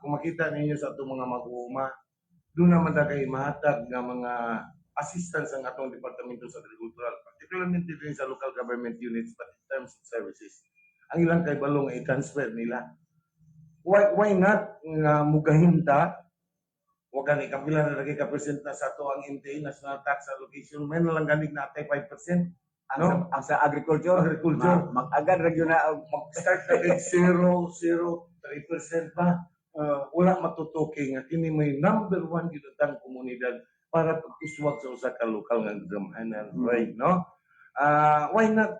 kung makita ninyo sa itong mga mag-uuma, doon naman na kayo mahatag ng mga assistance ang atong Departamento sa Agricultural, particularly din sa local government units, but in terms of services. Ang ilang kay balong i-transfer nila. Why not nga mugahinta? Huwag gani kapila na lagi ka-present na sa ito ang NTA, National Tax Allocation, may nalang ganig na 5%. Ang sa agriculture, mag-agad ra gyud na Mag-start na with 0.03% pa. Wala matutuki nga kini may number 1 gitang komunidad para pag-iswag sa usa ka lokal nga gamhanan, right, no? Why not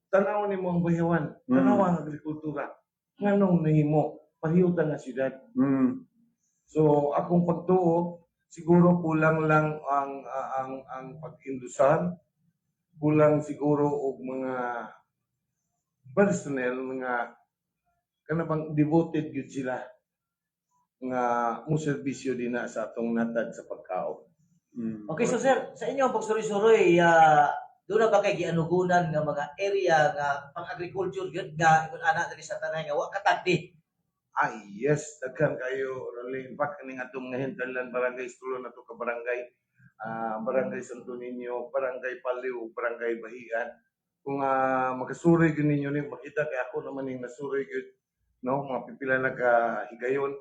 tanaw nimo ang bayawan, tanaw ang agrikultura. Nganong nahimo pahiyutan nga siyudad. So akong pagtuo siguro kulang lang ang pag-indusal, kulang siguro og mga personnel nga kanabang devoted gyud sila nga mo serbisyo din na sa atong natad sa pagkaon. Okay, so sir, sa inyo ang pagsuroy-suroy, doon na ba kay gianugunan nga mga area nga pang-agriculture yun nga ikon ana diri sa tanay nga wa katagdi. Yes, daghan kayo really. In fact, kaning atong nahintalan barangay tulo na to ka barangay, barangay Santo Niño, barangay Paliw, barangay Bahian. Kung makasuroy gyud ninyo ni makita kay ako naman ning nasuroy gyud, no, mga pipila na ka higayon.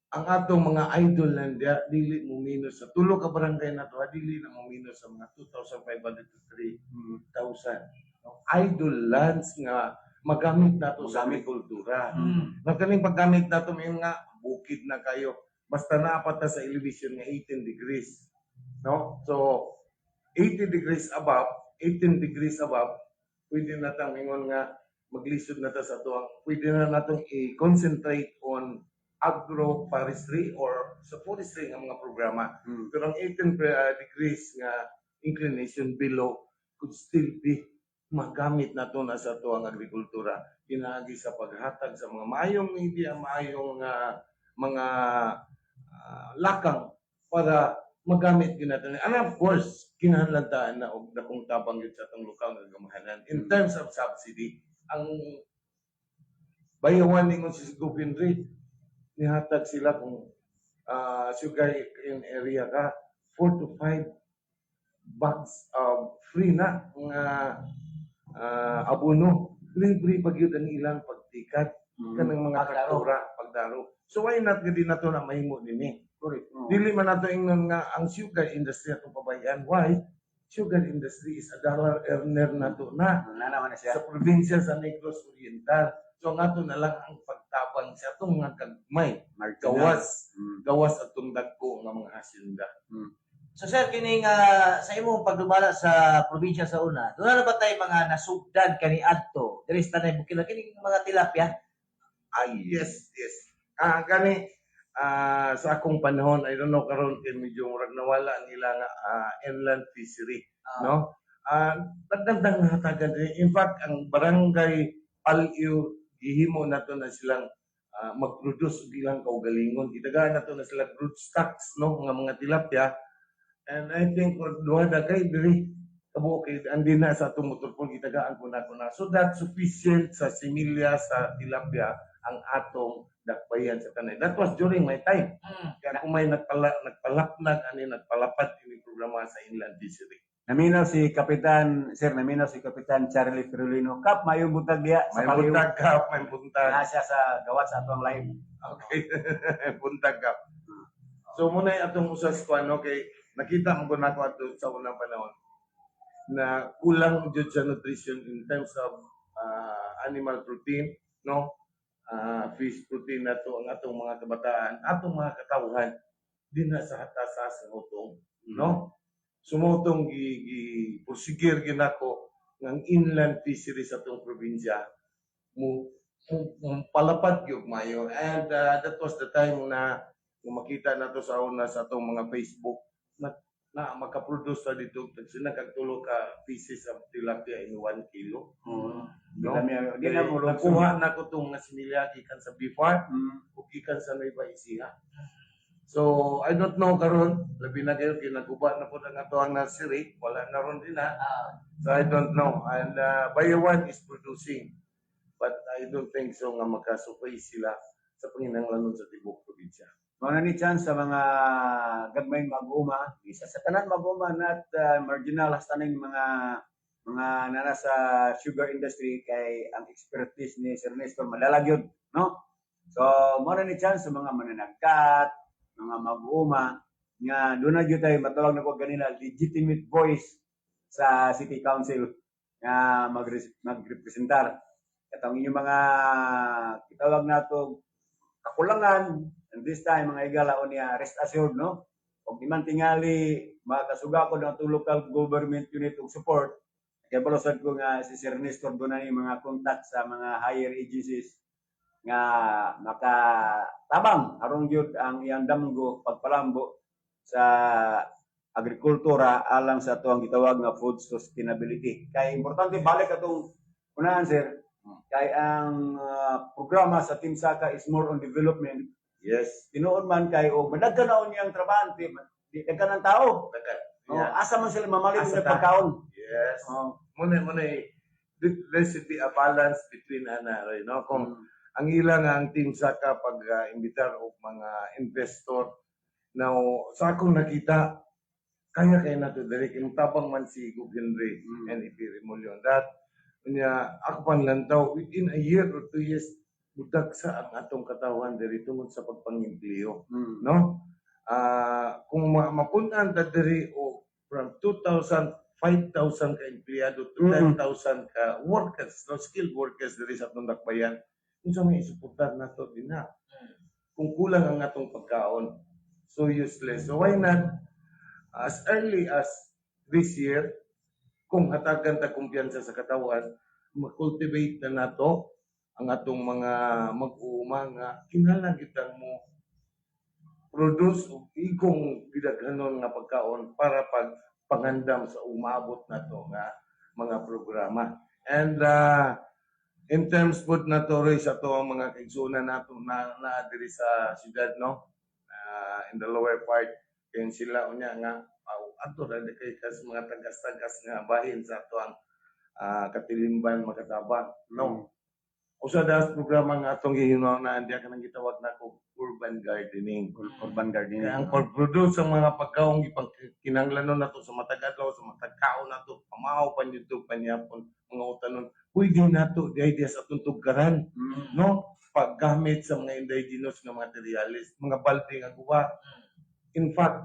Ang atong mga idol nandiya dili mo minus sa tulo ka barangay na to, dili na mo minus sa mga 2,500 to 3,000. No? Idol lands nga magamit nato sa agrikultura. Nagkaning paggamit nato may nga bukid na kayo. Basta naapat na sa elevation nga 18 degrees. No? So 18 degrees above, pwede na tang ingon nga maglisod na ta sa tuwang. Pwede na natong i-concentrate on agroforestry or sa forestry nga mga programa. Pero ang 18 degrees nga inclination below could still be magamit na to na sa tuwang agrikultura. Pinaagi sa paghatag sa mga maayong media, maayong mga lakang para magamit din natin. And of course, kinahanglan na og dakong tabang yun sa atong lokal nga gamahanan. In terms of subsidy, ang bayawan ningon si Gupin Reid, nihatag sila kung sugar in area ka, 4 to 5 bags of free na nga abono. Libre pag yun ang ilang pagtikat kanang mga traktora, pagdaro. So why not gadi na to na mahimo din eh. Dili man nato ingnon nga ang sugar industry atong pabayaan. Why? sugar industry is a dollar earner nato na Naman na siya. sa probinsya sa Negros Oriental. So nga to na lang ang pagtabang sa atong mga gagmay, Marginal. gawas atong dagko nga mga hasyenda. So sir, kining sa imong pagdumala sa probinsya sa una, doon na ba tayo mga nasugdan kani adto? Diri sa tanay bukid kining mga tilapia. Yes. Gani sa akong panahon, I don't know karon kay medyo murag nawala nila nga inland fishery, no? Dagdag na hatagan din. In fact, ang barangay Palio gihimo nato na silang mag-produce og ilang kaugalingon. Gitagaan nato na sila broodstocks, no, nga mga tilapia. And I think duha na kay diri kabo kay andi na sa atong motor pool gitagaan ko na. So that sufficient sa similya sa tilapia ang atong dakbayan sa tanay. That was during my time. Kaya kung may nagpalapnag ani nagpalapad ini programa sa inland fishery. Naminaw si Kapitan Charlie Ferolino. Kap, mayong buntag diya sa May Paliw. buntag ka, may buntag. Nasa sa gawat sa atong live. Okay. Buntag ka. So muna yung atong usas ko ano kay nakita mo na ko ato sa unang panahon na kulang jud sa nutrition in terms of animal protein, no? Fish protein nato ang atong mga kabataan, atong mga katawhan din na sa hatasa sa utong, no? Sumutong gi-prosigir ginako ng inland fisheries sa atong probinsya mo palapad gyud mayo, and that was the time na kung makita nato sa una sa atong mga Facebook na makaproduce sa dito sila kagtulo ka pieces of tilapia in 1 kilo. No? Di na mo Nakuha na ko itong similya gikan sa Bifar o gikan sa Nueva Ecija. So, I don't know karon labi na kayo kinaguba na po ng ato ang nursery, wala na ron din na. So, I don't know. And Bayawan is producing, but I don't think so nga makasupay sila sa panginahanglanon sa tibok probinsya. Mga ni chance sa mga gagmay mag-uma, isa sa tanan mag-uma at marginal hasta ning mga nana sa sugar industry kay ang expertise ni Sir Nestor madalagyod, no? So, mga ni chance sa mga mananagkat, mga mag-uma nga doon na gyud tayo matawag na ko ganina legitimate voice sa City Council nga magrepresentar. Katong inyong mga kitawag nato kakulangan. And this time, mga igala o niya, rest assured, no? Kung di man tingali, makasuga ko ng local government unit og support, kaya balusad ko nga si Sir Nestor doon na mga contact sa mga higher agencies nga makatabang harong yun ang iyang damgo pagpalambo sa agrikultura alang sa ito ang gitawag nga food sustainability. Kaya importante, balik atong unahan, Sir, kaya ang programa sa Team Saka is more on development. Yes. Tinuod man kay o madagkan na niyang trabaho, di dagkan ng tao. Yeah. Asa man sila mamalit Asa ng ta? pagkaon. Yes. Oh. Muna, there should be a balance between right, no? Kung ang ilang ang Team Saka pag imbitar o mga investor na sa akong nakita, kaya nato direct yung tabang man si Gub Henry and Ipi Remolyon. That, ako panlantaw, within a year or 2 years, budak sa ang atong katawan diri tungod sa pagpangimpleo, no? Kung mapuntaan ta diri o from 2,000, 5,000 ka empleyado to 10,000 ka workers, no, skilled workers diri sa atong dakbayan, unsa may isuportar nato din na. Kung kulang ang atong pagkaon, so useless. So why not as early as this year, kung hatagan ta kumpiyansa sa katawan, ma-cultivate na nato ang atong mga mag-uuma nga kinahanglan kitang mo produce og igong gidaghanon nga pagkaon para pangandam sa umabot nato nga mga programa. And in terms food na to sa to ang mga kaigsunan nato na diri sa siyudad, no? In the lower part kay sila unya nga ato ra kay kas mga tagas-tagas nga bahin sa ato ang katilimban makatabang, no? Usa das programa nga atong gihinungdan diya kanang gitawag nako urban gardening. Urban gardening. Kaya ang pag-produce sa mga pagkaong kinanglanon nato sa matag adlaw, sa matag kaon nato, pamahaw pa nito panyapon mga utanon. Pwede nato di idea sa atong tugaran, no? Paggamit sa mga indigenous nga materials, mga balde nga guba. In fact,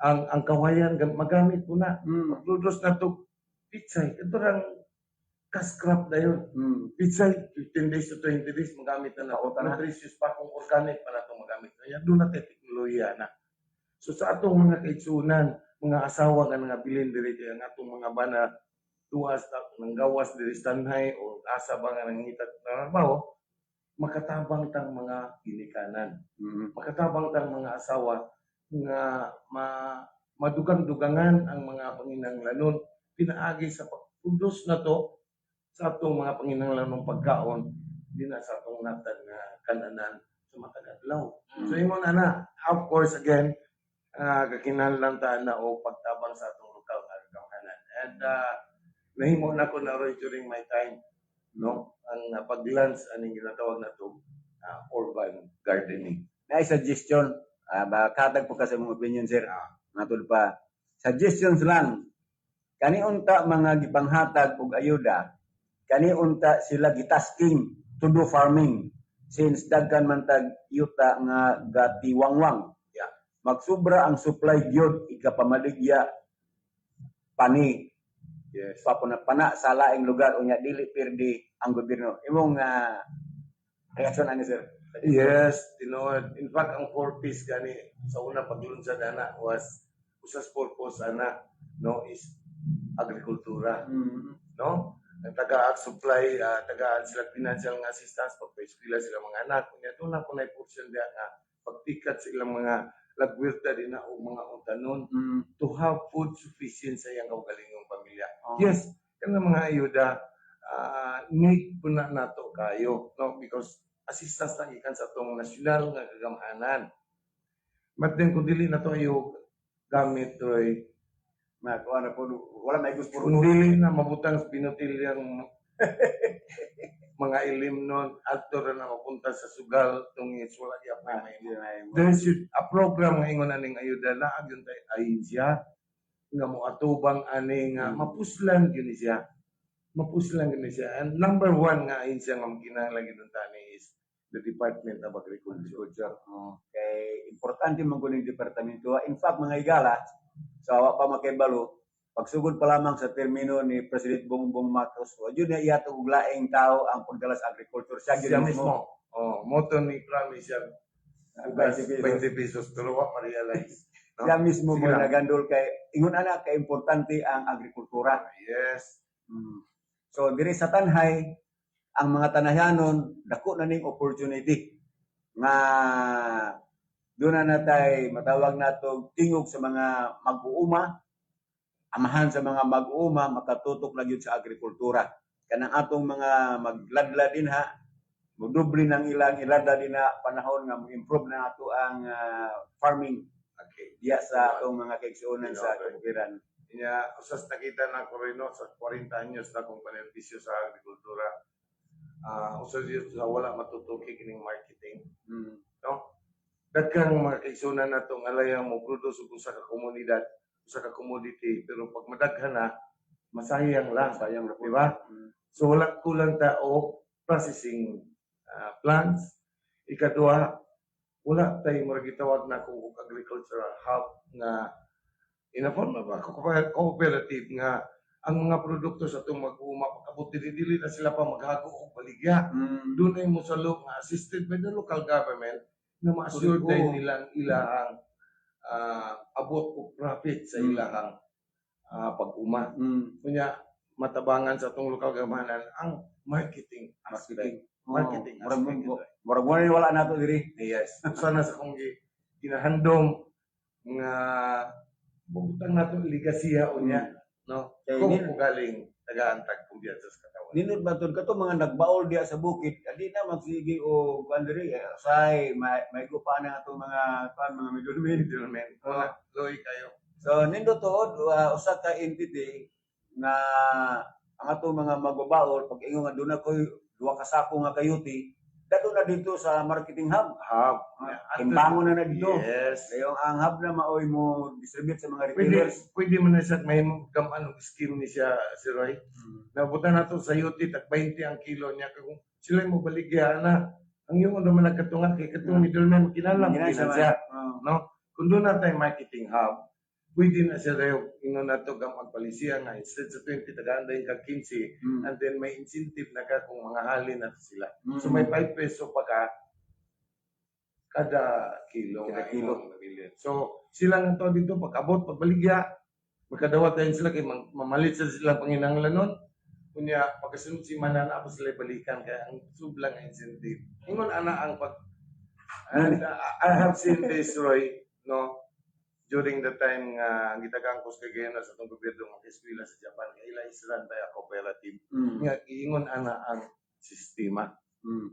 ang kawayan magamit po na. Mm. Produce na to pizza. Ito lang cash crop na yun. Pizza, 15 days to 20 days magamit na Pauta na. nutritious pa kung organic pa na ito magamit na yan. Doon natin teknolohiya na. So sa atong mga kaitsunan, mga asawa nga nga bilin diri kaya nga atong mga bana tuwas ng gawas diri stanhay o asa ba nga nangitat na trabaho, makatabang tang mga ginikanan. Makatabang tang mga asawa nga madugang-dugangan ang mga panginahanglanon pinaagi sa pag-produce na to sa atong mga panginahanglanong pagkaon di na sa atong natag nga kananan sa matag adlaw. So ingon ana, of course again, kakinahanglan ta na o pagtabang sa atong lokal nga kagamanan. And nahimo na ko na rin during my time, no? Ang pag-lunch aning ginatawag na to urban gardening. Na suggestion, katag po kasi mong opinion sir. Matod pa. Suggestions lang. Kani unta mga gipanghatag og ayuda, kani unta sila gitasking to do farming since daghan man tag yuta nga gatiwangwang. Yeah. Magsubra ang supply gyud ikapamaligya pani. Yes. Pana sa laing lugar unya dili pirdi ang gobyerno. Imong reaksyon ani sir? Yes, tinuod. In fact, ang purpose gani sa una paglunsad ana was usas purpose ana no is agrikultura, no? Ang tagaan supply, tagaan sila financial nga assistance pagpa-eskwela sila mga anak. Kunya doon na po na portion diya nga pagtikat sa ilang mga lagwirta din na o mga utanon to have food sufficient sa iyang kaugalingong pamilya. Yes, kanang mga ayuda need po na nato kayo, no? Because assistance na ikan sa itong nasyonal nga kagamahanan. But then kung dili na to ayo gamit to ay Wala may gusto kung dili na mabutang sa pinutilyang mga ilim nun adto ra na mapunta sa sugal tungis wala ya pa may there should a program nga ingon aning ayuda na agyon tay ayensya nga moatubang ani nga mapuslan gyud siya. Mapuslan gyud siya. And number one nga ayensya nga kinahanglan gyud tani is the Department of Agriculture. Kay importante man kuning departamento. In fact mga igala sa awa pa makaibalo, pagsugod pa lamang sa termino ni President Bongbong Marcos, yun na iyato og laing tao ang pagdalas agriculture. Siya mismo. Moto ni Promise siya. 20 pesos pero wa ma-realize. No? Siya mismo mo Sila. nagandol kay ingon ana kay importante ang agrikultura. Yes. So diri sa Tanhay ang mga Tanahanon dako na ning opportunity nga doon na natay matawag nato tingog sa mga mag-uuma, amahan sa mga mag-uuma makatutok na gyud sa agrikultura. Kanang atong mga magladla din ha, modoble ng ilang ilada din na panahon nga mo-improve na ato ang farming. Okay. Diya sa atong mga kaigsuonan sa kabukiran. Kanya usas nakita na ko rin no, sa 40 anyos na kong panerbisyo sa agrikultura. Usas yun sa wala matutuki kining marketing. No? Daghang mga kaigsuonan na itong alayang mo produce ug usa ka komunidad, usa ka commodity, pero pag madaghan na masayang lang, Sayang na di ba? So wala kulang ta o processing plants. Ikaduha, wala tayo gitawag na kung agricultural hub nga in a form of cooperative nga ang mga produkto sa itong mag-uuma pagkabot dili na sila pa maghago o baligya. Doon ay mo sa nga assisted by the local government na ma-assure tayo nilang ilahang abot o profit sa ilahang pag-uma. Kunya matabangan sa itong local government ang marketing aspect. Marketing aspect. Murag mo wala nato diri. Yes. Sana sa kong ginahandom nga butang nato ligasiya unya, no? Kung galing taga-antag kung diyan sa katawan. Ninot baton kato mga nagbaol diya sa bukid, di na magsige o bandiri say may gupa na ato mga Middlemen. Loy kayo. So nindot tuod usa ka entity na ang ato mga magbabaol pag ingon nga doon na koy duha ka sako nga kayuti dato na dito sa marketing hub. Timbangon na dito. Yes. Kaya ang hub na maoy mo distribute sa mga retailers. Pwede mo na siya may gaman og scheme ni siya si Roy. Nabutan nato sa yuti tag 20 ang kilo niya kung sila mo baligya na ang yung naman nagkatungan kay katong middleman kinalam siya, no? Kung doon na tayo marketing hub, pwede na siya dayo ingon nato ka magpalisiya nga instead sa 20 taganday ka 15 Mm. and then may incentive na ka kung mga halin na sila. Mm. So may 5 peso pa ka kada kilo. Kada nga kilo. imong nabilin. So sila nga to dito pag-abot pagbaligya magkadawat tayo sila kay mamalit sa sila panginahanglan nun. Kunya pagkasunod si manana ako sila balikan kaya ang sublang nga incentive. Ingon ana ang pag and I have seen this Roy no during the time nga gitagang ko sa Cagayan sa itong gobyerno ng eskwela sa Japan, ila isran tayo cooperative. Mm. Nga, iingon ana ang sistema. Mm.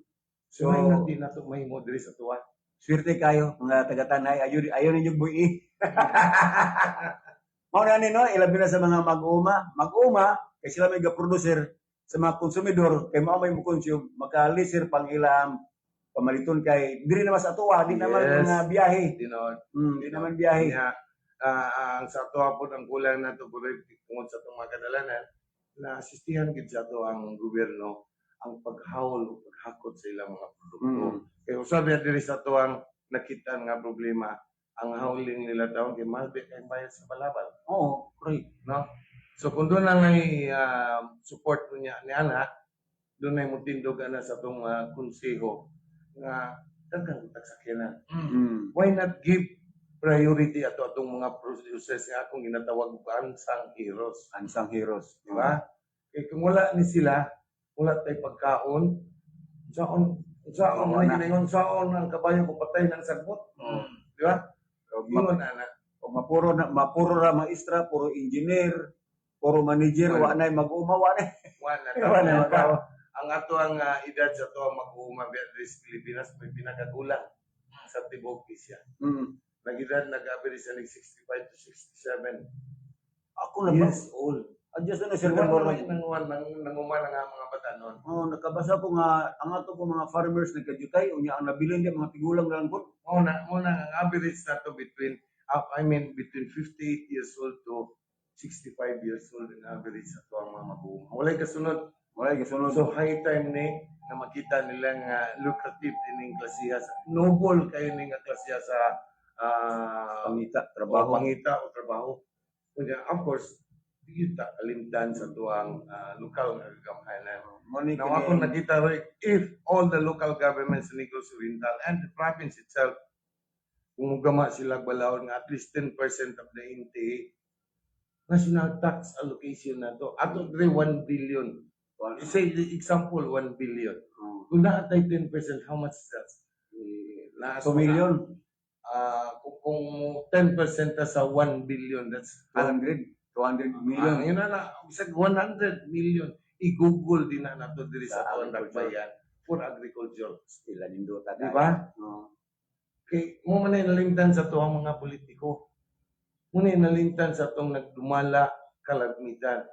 So, may nga di na ito may modere sa tuwa. Swerte kayo, mga taga-Tanay. Ayaw ninyo buhi. Mao na no, ilabi na sa mga mag-uma. Mag-uma, kay sila may ga-producer sa mga konsumidor, kay mao may mo-consume, makalisir pang ilang pamaliton kay diri naman sa tuwa, di naman Yes. mga biyahe. Tinon. Di naman biyahe. Kaya, ang sa tuwa po ang kulang na ito, tungkol sa itong mga kadalanan, na asistihan gid sa ito ang gobyerno ang paghawol o paghakot sa ilang mga produkto. Mm. Kaya usab ya diri sa tuwang nakita nga problema, ang howling nila taon kay mahal kay bayad sa balabal, Oo, correct. no? So kung doon na ngay support po niya ni ana, doon na mutindog ana sa tong konseho nga daghang tagsakyanan. Mm. Why not give priority ato atong mga producers nga akong ginatawag unsung heroes, Unsung heroes. di ba? Kaya kung wala ni sila, wala tay pagkaon, saon Oo, man na. giningon saon ang kabayo ko patay ng sagbot, di ba? Pag Ingon ana. mapuro ra maestra, puro engineer, puro manager, wa nay mag-uma, wa nay. Wala Wa nay mag-uma. ang ato ang edad sa to ang mag-uuma Beatrice Pilipinas may pinakagulang sa tibuok Asia. Mm. Nag-edad nag-average sa 65 to 67 Ako na ba? years old. Adjust na sir Nanguma Gabor. na nga mga bata noon. Oh, nakabasa ko nga ang ato ko mga farmers nagkajutay unya ang nabilin dia mga tigulang na lang po. Muna ang average na to between between 58 years old to 65 years old ang average sa to ang mga mag-uuma. Walay kasunod. Wala kasunod. So high time ni na makita nila nga lucrative ining klasiya sa noble kayo ning klasiya sa pangita, trabaho trabaho. pangita o trabaho. Kunya of course kita kalimtan sa tuang lokal nga gamhanan. Money Now ako nakita rin, if all the local governments in Negros Oriental and the province itself, kung gama sila balaod nga at least 10% of the NTA, national tax allocation na to. Ato rin 1 billion. Say the example, 1 billion. Kung naatay 10%, how much is that? 2 million, Kung 10% na sa 1 billion, that's 200 million. yun na, bisag 100 million. I-google din na nato diri sa Sa tuwan Dakbayan for agriculture. Sila nindota Di ba? Kay mo man ay nalimtan sa tuwang mga politiko. Muna ay nalimtan sa tuwang nagdumala kalagmitan.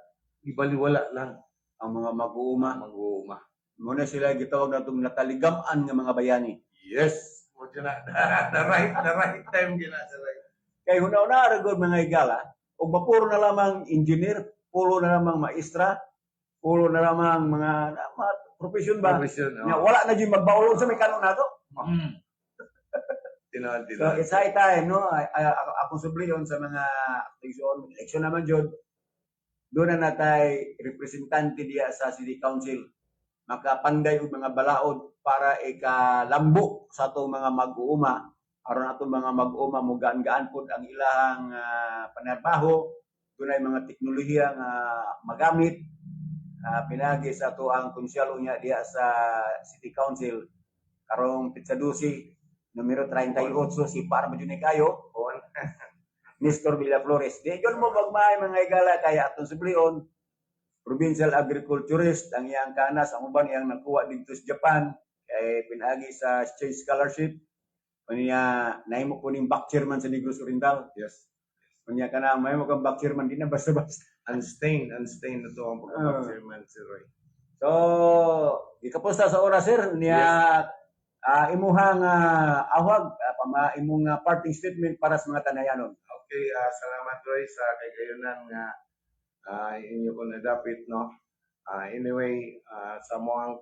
Ibaliwala lang Ang mga mag-uuma. mag-uuma. Muna sila gitawag natong nakaligaman nga mga bayani. Yes. Mo na the right time gina sa right. Kay huna-una aragod mga igala, og mapuro na lamang engineer, puro na lamang maestra, puro na lamang mga profesyon ba? Profession. Nya wala na gyud magbaulog sa may kanon nato. Tinuod. So it's high time no. Ako subliyon sa mga election naman jud. Doon na natay representante diya sa City Council makapanday og mga balaod para ikalambo sa atong mga mag-uuma aron atong mga mag-uuma mo gaan-gaan pud ang ilang panarbaho dunay mga teknolohiya nga magamit pinagi sa ato ang konsyalo niya diya sa City Council karong Pitsa 12 numero 38 si para madyunay kayo Nestor Villaflores. Di yun mo magmay mga igala kaya atong sublion provincial agriculturist ang iyang kanas ang uban iyang nakuha dito sa Japan kay pinagi sa exchange scholarship kanya nahimo ko ning back chairman sa Negros Oriental. Yes. Kanya kana may mo kang back chairman di na basta-basta. Unstained na to ang pagka-chairman si Roy. So, ikaposta sa oras sir niya imuhang awag imong parting statement para sa mga tanayanon. Okay, salamat Roy sa kagayonan nga inyo ko nadapit no. Anyway, sa mo ang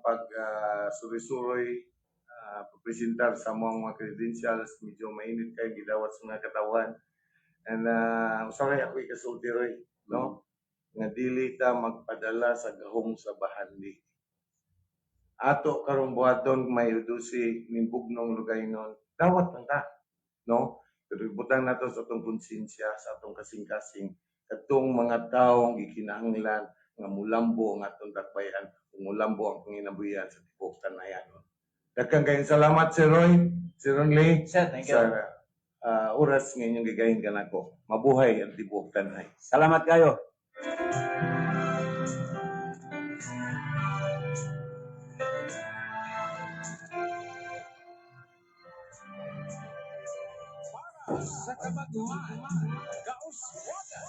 suri-suroy pagpresentar sa mga credentials medyo mainit kay gidawat sa mga katawan. And sorry ako ikasulti Roy, no? Nga dili ta magpadala sa gahong sa bahandi. Ato karong buhaton may udusi nimbugnong lugaynon. Dawat lang ta, no? Pero ibutang nato sa atong konsensya, sa atong kasing-kasing, katong mga taong gikinahanglan nga mulambo ang atong dakbayan, mulambo ang panginabuhian sa tibok tanayan. Daghang kayong salamat Sir Roy, Sir Ronley, Sir, thank you. sa oras nga inyong gigahin ka nako. Mabuhay ang tibok tanay. Salamat kayo. Sa kabaguhan, kauswagan,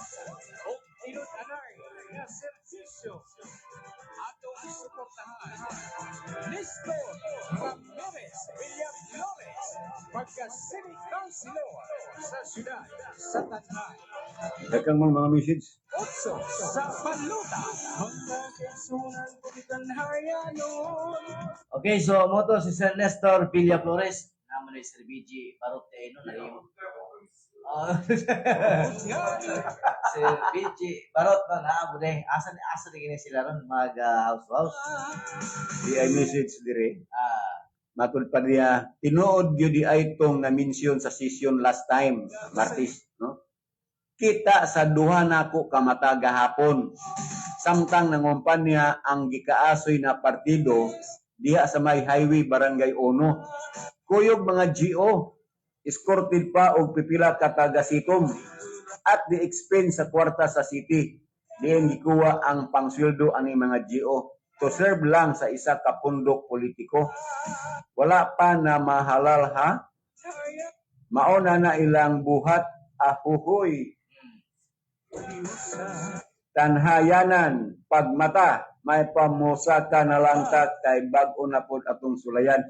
o inunanay na serbisyo. Atong suportahan, Nestor Ramirez Villaflores, pagka-City Councilor sa siyudad sa Tanay. Daghang mga message. Otso sa Paluta, mga kaisunan kumitan hayanon. Okay, so mo to si Sir Nestor Villaflores. Naman ni Sir BG Barote no na yung Sir BG Barot na naamo din. Asa gini sila ron mag house. Di ay message dire. Matud pa diya, tinuod gyud di ay tong na-mention sa session last time, Martis, no? Kita sa duha nako kamata gahapon. Samtang nangumpan niya ang gikaasoy na partido diha sa may highway barangay 1. Kuyog mga GO, escorted pa og pipila ka taga-sitom at the expense sa kwarta sa city. Diyan gikuha ang pangsweldo ani mga GO to serve lang sa isa ka pundok politiko. Wala pa na mahalal ha? Mauna na ilang buhat ahuhoy. Tanhayanan pagmata may pamusaka na lang ta kay bag-o na pod atong sulayan.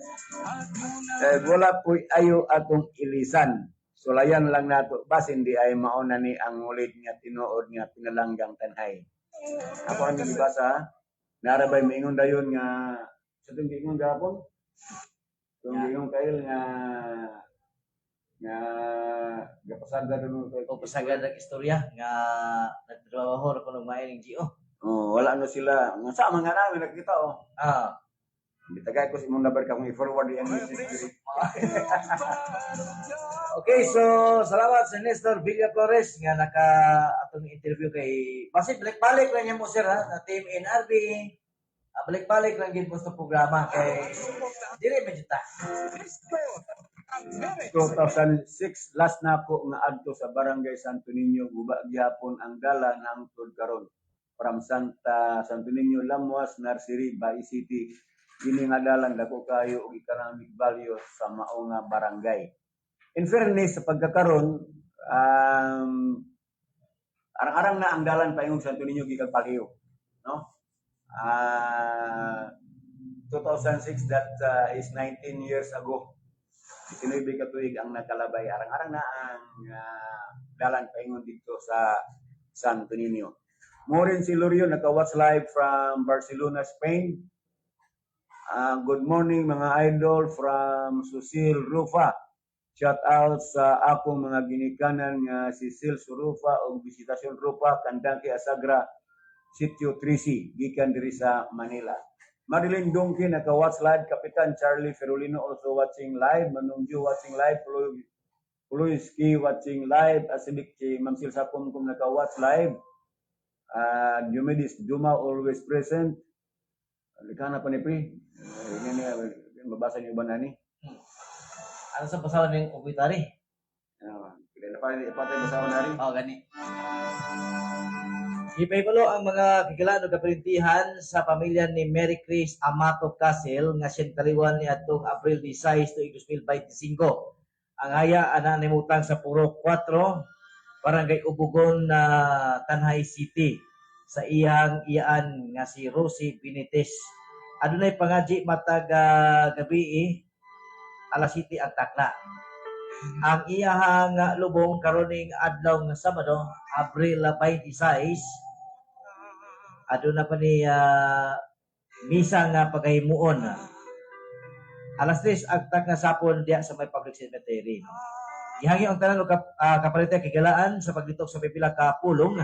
Wala po'y ayo atong ilisan. Sulayan lang nato basin di ay mauna ni ang ulit nga tinuod nga pinalanggang tanhay. Ako ang gibasa, narabay maingon dayon nga sa itong giingon gapon. Itong giingon kail nga gapasagda doon O pasagad ang istorya nga nagtrabaho ra kuno mailing GO. Oh, wala no sila. Nga sa mga namin nakita oh. Bitagay ko si mong number ka kung i-forward yan message. Okay, so salamat sa Nestor Villaflores nga naka atong interview kay basi balik-balik lang niya mo sir ha na Team NRB. Balik-balik lang gid mo sa programa kay dili medyo ta. 2006 last na ako nga adto sa Barangay Santo Niño guba gihapon ang dala na angtod karon from Santo Niño Lamuas Nursery Bay City. Kini nga dalan dako kayo og economic value sa mao nga barangay. In fairness sa pagkakaron arang-arang na ang dalan paingon Santo Niño gikan Paliw, no? 2006 that is 19 years ago. Tinuoy ka tuig ang nakalabay. Arang-arang na ang dalan paingon dito sa Santo Niño. Morin Silorio naka-watch live from Barcelona, Spain. Good morning mga idol from Susil Rufa. Shout out sa akong mga ginikanan nga si Sil Surufa o Bisitasyon Rufa kandang kay Asagra Sitio Trisi gikan diri sa Manila. Madeline Donkin naka-watch live. Kapitan Charlie Ferolino also watching live. Manungju watching live. Puluiski watching live. Asidik si Ma'am Sil Sapon kung naka-watch live. Diomedes Duma always present. Likana pa ni Pri. Yan niya, mabasa niyo ba na ni? Ano sa pasawan ng obituary? Kailan pa ipatay basawan na rin? Gani. Ipaypalo ang mga kikilaan o kapirintihan sa pamilya ni Mary Chris Amato Castle nga siyang kaliwan ni atong April 16 to 2025. Ang haya ananimutang sa Puro 4, Barangay Ubugon na Tanhay City sa iyang iyaan nga si Rosie Benitez. Adunay pangaji matag gabi alas 7 ang takla. Ang iyahang lubong karoning adlaw nga Sabado, Abril 26, aduna pa ni misa nga paghimuon. Alas 3 ang tak nga sapon diya sa may public cemetery. Ihangyo ang tanan og kapalit kigalaan sa pagditok sa pipila ka pulong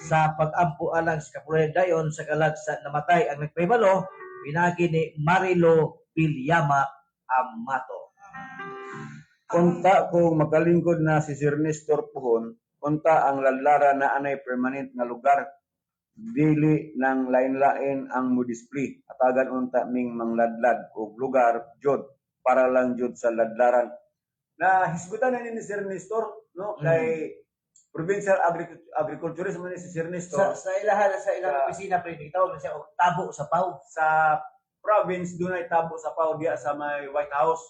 sa pag-ampo alang sa kapulian dayon sa kalag sa namatay ang nagpahibalo pinagi ni Marilo Villama Amato. Unta kung makalingkod na si Sir Nestor Puhon, unta ang ladlara na anay permanent nga lugar dili ng lain-lain ang mo-display. Atagan unta ming mangladlad o lugar jud para lang jud sa ladlaran. Na hisgutan na ni Sir Nestor no kay Provincial Agriculturist man ni si Sir Nestor Sa ilahan sa ilang opisina pre gitawag na siya og tabo sa paw. sa province dunay tabo sa pao diya sa may White House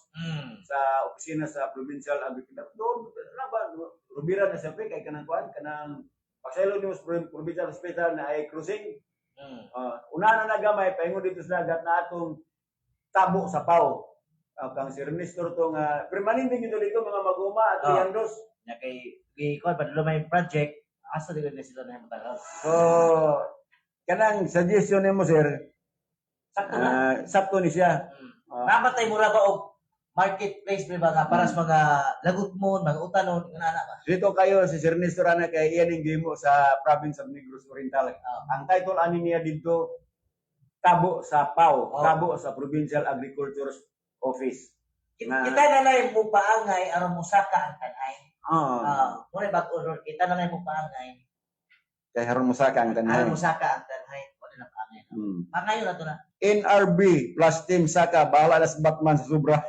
sa opisina sa Provincial Agriculture. Doon raba rubira na siya pre kay kanang kuan kanang pagsaylo ni Provincial Hospital na ay cruising. Una na nagamay paingon dito sa dagat na atong tabo sa pao. Kang Sir Nestor to nga permanente gyud dito mga maguma at yandos. Na kay kuan pa may project asa digod na sila na matagal. So kanang suggestion nimo sir Sakto na. sakto ni siya. Namatay mo ra ba og marketplace pre ba nga para sa mga lagot mo, mga utanon nga ana ba. Dito kayo si Sir Nestor ana kay iyan ang gimo sa province of Negros Oriental. Ang title ani niya dito Tabo sa PAO, Tabo sa Provincial Agriculture Office. Kita na lang mo paangay aron mo saka ang tanay. Muna bag-order kita na lang mo paangay. Kay haron mo saka ang Aron tanay. mo saka ang tanay. Wala na paangay. Paangayo na to na. NRB plus Team Saka bahala na sa Batman sa sobra.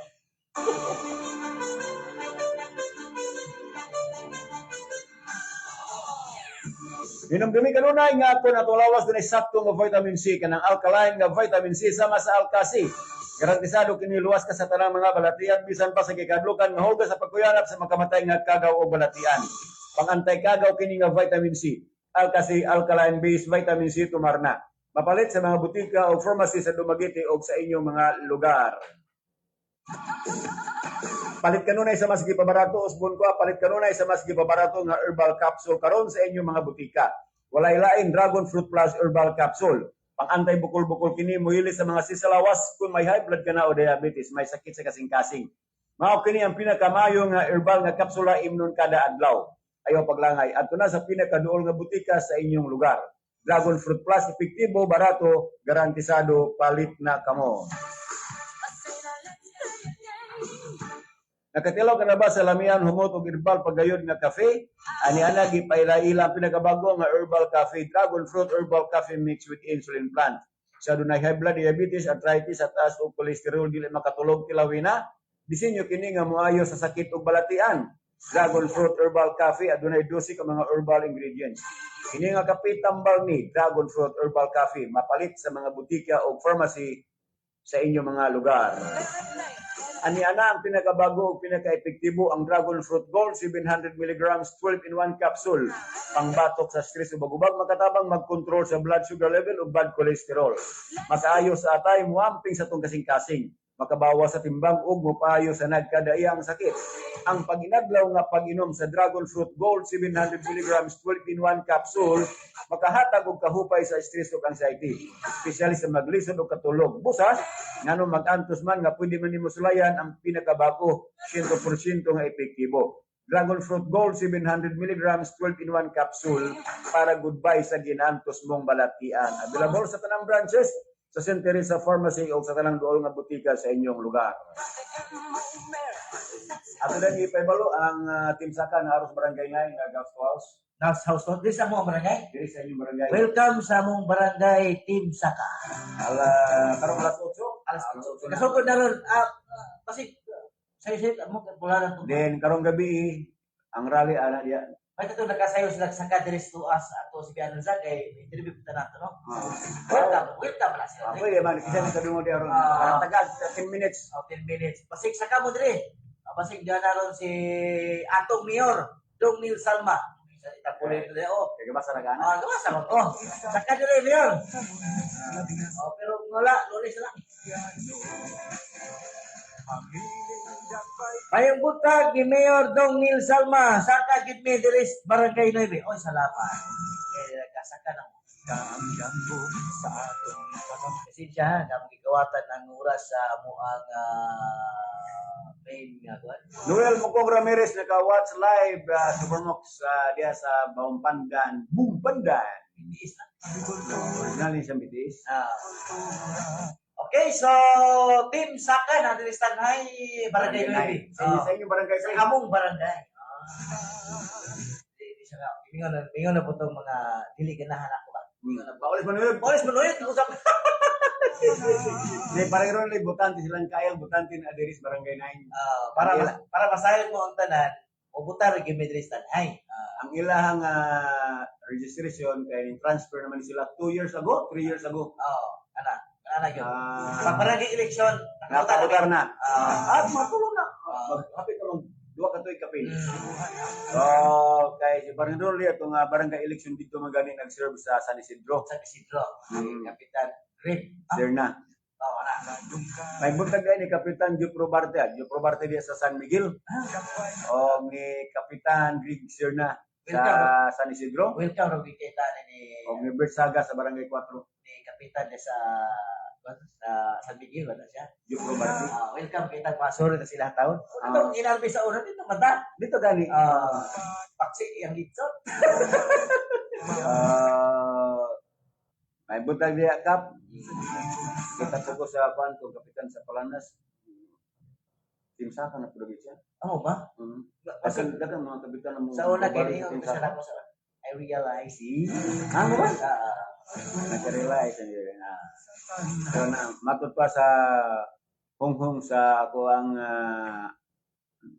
Hinumdumi kanunay nga ako natulawas din sakto nga vitamin C kanang alkaline nga vitamin C sama sa Alka-C. Garantisado kini luwas ka sa tanang mga balatian bisan pa sa gikadlukan nga hugas sa pagkuyanap sa makamatay nga kagaw o balatian. Pangantay kagaw kini nga vitamin C. Alka-C alkaline based vitamin C tumarna. Mapalit sa mga butika o pharmacy sa Dumaguete o sa inyong mga lugar. Palit kanunay sa mas gipabarato usbon ko, palit kanunay sa mas gipabarato nga herbal capsule karon sa inyong mga butika. Walay lain Dragon Fruit Plus herbal capsule. Pang-antay bukol-bukol kini mohilis sa mga sisalawas kung may high blood ka na o diabetes, may sakit sa kasing-kasing. Mao kini ang pinakamayo nga herbal nga kapsula imnon kada adlaw. Ayaw paglangay. Adto na sa pinakaduol nga butika sa inyong lugar. Dragon Fruit Plus, epektibo, barato, garantisado, palit na kamo. Nakatilaw ka na ba sa lamian humot og herbal pagayod nga kafe? Ani ana gipaila-ila ang pinakabago nga herbal cafe, Dragon Fruit Herbal Coffee mixed with insulin plant. Sa dunay high blood diabetes, arthritis, at taas og cholesterol dili makatulog kilawina. Disenyo kini nga moayo sa sakit ug balatian. Dragon Fruit Herbal Coffee adunay 12 ka mga herbal ingredients. Kini nga kape tambal ni Dragon Fruit Herbal Coffee mapalit sa mga butika o pharmacy sa inyong mga lugar. Ani ana ang pinakabago ug pinaka-epektibo ang Dragon Fruit Gold 700 mg 12 in 1 capsule. Pangbatok sa stress ug bagubag makatabang mag-control sa blood sugar level ug bad cholesterol. Makaayo sa atay muamping sa tong kasing-kasing. Makabawas sa timbang ug mopayo sa nagkadaiyang sakit. Ang paginadlaw nga pag-inom sa Dragon Fruit Gold 700 mg 12 in 1 capsule makahatag og kahupay sa stress ug anxiety, especially sa maglisod og katulog. Busa ngano mag-antos man nga pwede man nimo sulayan ang pinakabago 100% nga epektibo. Dragon Fruit Gold 700 mg 12 in 1 capsule para goodbye sa ginantos mong balatian. Available sa tanang branches sa St. Teresa Pharmacy o sa tanang duol nga butika sa inyong lugar. Ato lang ipaibalo ang Team Saka na aros barangay ngay nga Gusto House. Nas house to di sa mong barangay. Diri sa inyong barangay. Welcome sa mong barangay Team Saka. Karong alas 8. Alas 8. Kasugod na ron kasi say mo pularan to. Then karong gabi ang rally ana diya. Ay kato nakasayo sila sa Kadres to us ato si Bianon sa kay interview kita nato no. Welcome na sila. Ako man kisa ni kadungo diya ron. Tagad 10 minutes. 10 minutes. Pasig Saka mo dire. Pasig diyan na ron si atong mayor Dong Neil Salma. Sa itapulit dire Kaya ba sa nagana? gawasa mo. Saka dire mayor. Pero wala lunes lang. Mayong butag ni Mayor Dong Neil Salma, saka gid mi diri barangay 9. Oy, salamat. Kaya kasaka na mo. Kasi siya, kami gigawatan ng oras sa mo ang May nga kuan. Noel Mukong Ramirez naka-watch live Supermox diya sa Baumpandan. Bumpandan. Bitiis na. Original yung siyang bitis. Okay, so Team Saka na diri Stanhay Barangay Nueve. Sa inyo barangay Sa sa among barangay. Di siya nga. Mingon na po itong mga dili ganahan ako ba? Paulis Manuel. Boris Manoy, usap. May parang ron lang butante silang kayang butante na Adiris Barangay 9. Para masayod mo ang tanan, ubutar gyud mi diri Stanhay. Ang ilahang registration kay transfer naman sila 2 years ago, 3 years ago. Ana gyud. Sa Ah, barangay election, nakautar na. Ah. At matulong na. Kapit ka mag duwa ka tuig kapin. So, kay si Barangay Rolly itong barangay election dito magani nag-serve sa San Isidro. sa Isidro, Hmm. Kapitan Rick. Sir na. Ana. May buntag ni Kapitan Jupro Barte. Jupro Barte diya sa San Miguel. O ni Kapitan Greg Sir na sa San Isidro. Welcome ro kita ni O ni Bert Saga sa Barangay 4. ni Kapitan de sa San Miguel ba siya? Jupro Barte. Welcome kita pasor na sila taon. Ah. Ito inalbi sa una dito mata. Dito gani. Paksi yang gitsot. May buntag diya kap. Kita po sa kung Kapitan sa Palanas. Team Saka na probinsya. Ano ba? Kasi dagan mga kapitan mo. Sa una kini yung isa ko sa I realize. Ano ba? Nag-realize na. So na matod pa sa honghong sa ako ang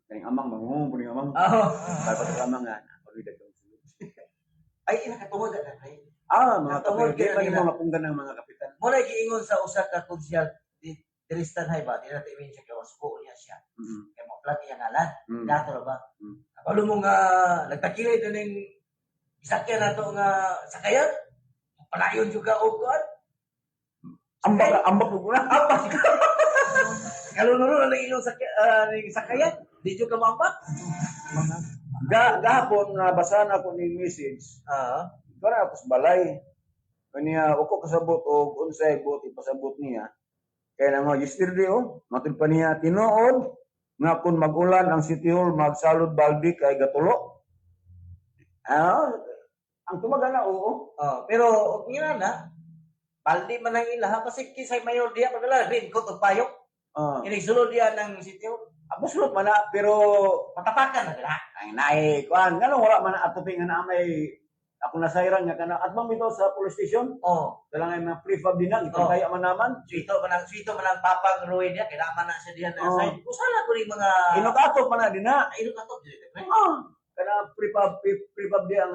kaning amang manghong puning amang. Dapat ka amang nga pagida ko. Ay nakatungod na kay. Mga Tungod kapitan kaya nila. mga punggan ng mga kapitan. Mo na giingon sa usa ka konsyal diri Stanhay ba? Di na timin siya kay waspo niya siya. Kay mo plug iya ngalan. Dato ra ba? Kapalo mo nga nagtakilay ning isakyan na to nga sakayan. Palayon juga og kuan. Ambak ko na. Kalunuro na ilong sakayan. Di juga maambak. Gahapon nabasahan ako ni message. Para ako sa balay. Kaniya uko kasabot og unsay bot ipasabot niya. Kaya nga yesterday matud pa niya tinuod nga kung magulan ang City Hall magsalud baldi kay gatulo. Ang tumagana oo. Pero ngina na baldi man ang ilaha kasi kisay mayor diya padala raincoat o payok. Inigsulod diya ng sitio. Abuslot man na pero Patapakan na dala. ay naay kuan ngano wala man atuping nga na may ako nasayran nga kana at bang bitaw sa police station. Kailangan may mga prefab din na itong kaya man naman. Suito man ang papang Roy niya kaya man na siya diya na sign. Kusala ko rin mga Inok-atop man na din na. inok-atop dito. Kana prefab di ang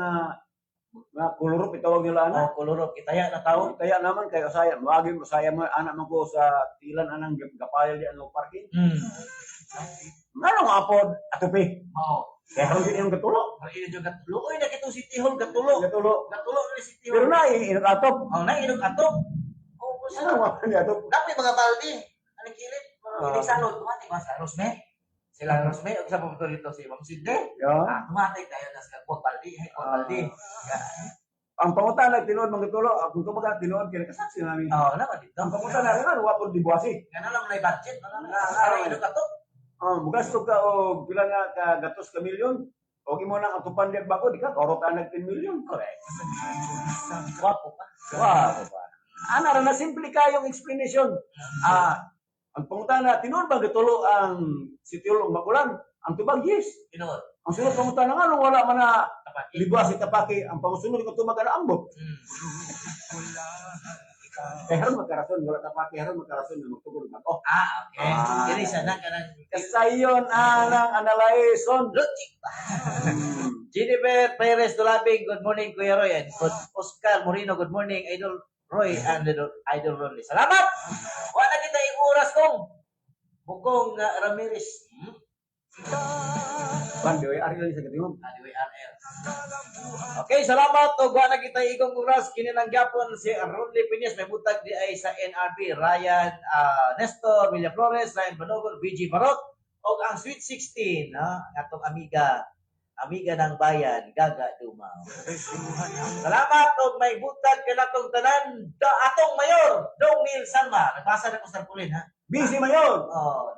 nga kulurop itawag nila ana. Kolorop kitaya na tao. Kaya naman kayo saya, wagi mo saya mo anak mo ko sa tilan anang gapayal di ano parking. Ngano nga pod atupi. Kaya hindi yung gatulo. Ini juga gatulo. Oy nakitong City Hall gatulo. Gatulo. Gatulo ni City Pero Hall. na inok-atop. Na inok-atop. Ano Kusala. nga inok-atop? Dami mga baldi. Ano kilit? Ini salon tumatik ba sa Rosme? Sila Rosme o sa pupunto dito si Ma'am Sidney. Yo. Tumatik tayo na sa baldi. Baldi. Ang pangutan tinuod mga gatulo, akong tumaga tinuod kay kasaksi namin. Naman dito. Ang pangutan na rin wa pod dibuasi. Ganun lang na budget. Ano inok-atop? Bugas to ka og pila na ka gatos ka milyon. Og imo nang atupan di bako di ka karotan nag 10 milyon. Correct. Wapo pa. Wow. Ana ra na simple kayong explanation. Ang pangutana tinuod ba gatulo ang City Hall Magulan? Ang tubag yes. Tinood. Ang sunod pangutana nga wala man na Tapaki. libas itapaki ang pangusunod ko tumag na ambot. Haron magkarason wala tapaki haron magkarason na magtugod na. Okay. Dili siya na kanang Kasayon anang analyson. logic ba? Jennifer Perez Dolabing, good morning Kuya Roy. And Oscar Moreno, good morning Idol Roy and Idol Ronnie. Salamat! Wala kita yung oras kong Bukong Ramirez. Bandoy ari lang sa katingog. Anyway, RL. Okay, salamat. O na kita igong oras. Kinilang gyapon si Ronnie Piñez. May butag di ay sa NRB. Ryan Nestor Villa Flores, Ryan Banogor, BG Barot. O ang Sweet 16, atong amiga ng bayan, Gaga Dumaw. Salamat og may butag kanatong tanan atong mayor, Dongil Sanma. Nagbasa na ko sa pulin ha. Busy mayon.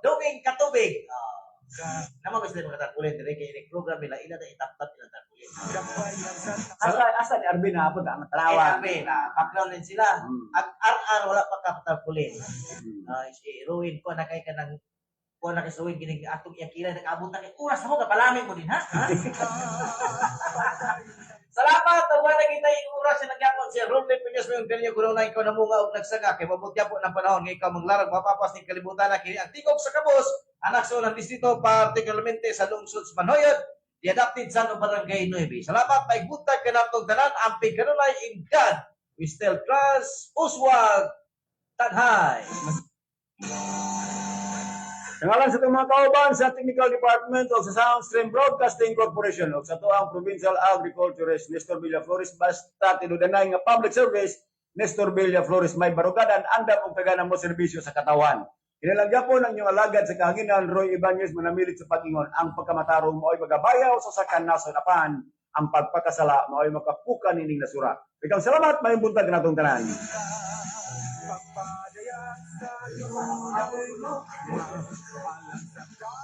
Donging Katubig. Naman gusto mga tarpulin dire kay ini program nila ila na itap-tap ilang tarpulin. Asa ni Arvin na po ang tarawa. Kaya na background din sila. Ag RR wala pa ka tarpulin. Si Ruin ko na kay kanang ko na kisuwin kining atong iyakila nag-abot na kay oras mo kapalamin mo din ha. Salamat tawa na kita yung oras na nagyapon si Rolly Piñas mo yung kanyo kuno na ikaw na munga og nagsaga kay mabutya po ng panahon nga ikaw manglarag mapapas ning kalibutan na kini ang tigog sa kabus anak sa unang distrito partikularmente sa lungsod sa Manoyod the adopted son of Barangay 9. Salamat paigbutan ka natong tanan amping kanunay in God we still trust Oswald Tanhay. Nangalan sa itong mga kauban sa Technical Department o sa Soundstream Broadcasting Corporation o sa tuang Provincial Agriculturist Nestor Villaflores basta tinudanay nga public service Nestor Villaflores may barugadan andam og taganang mo serbisyo sa katawan. Kinalang po ng inyong alagad sa kahanginan Roy Ibanez manamilit sa pag-ingon ang pagkamatarong mao'y magabayaw sa sakanason apan ang pagpakasala mao'y makapukan nining nasura. Ikaw salamat may buntag natong tanan. Pagpadayag sa iyong alam sa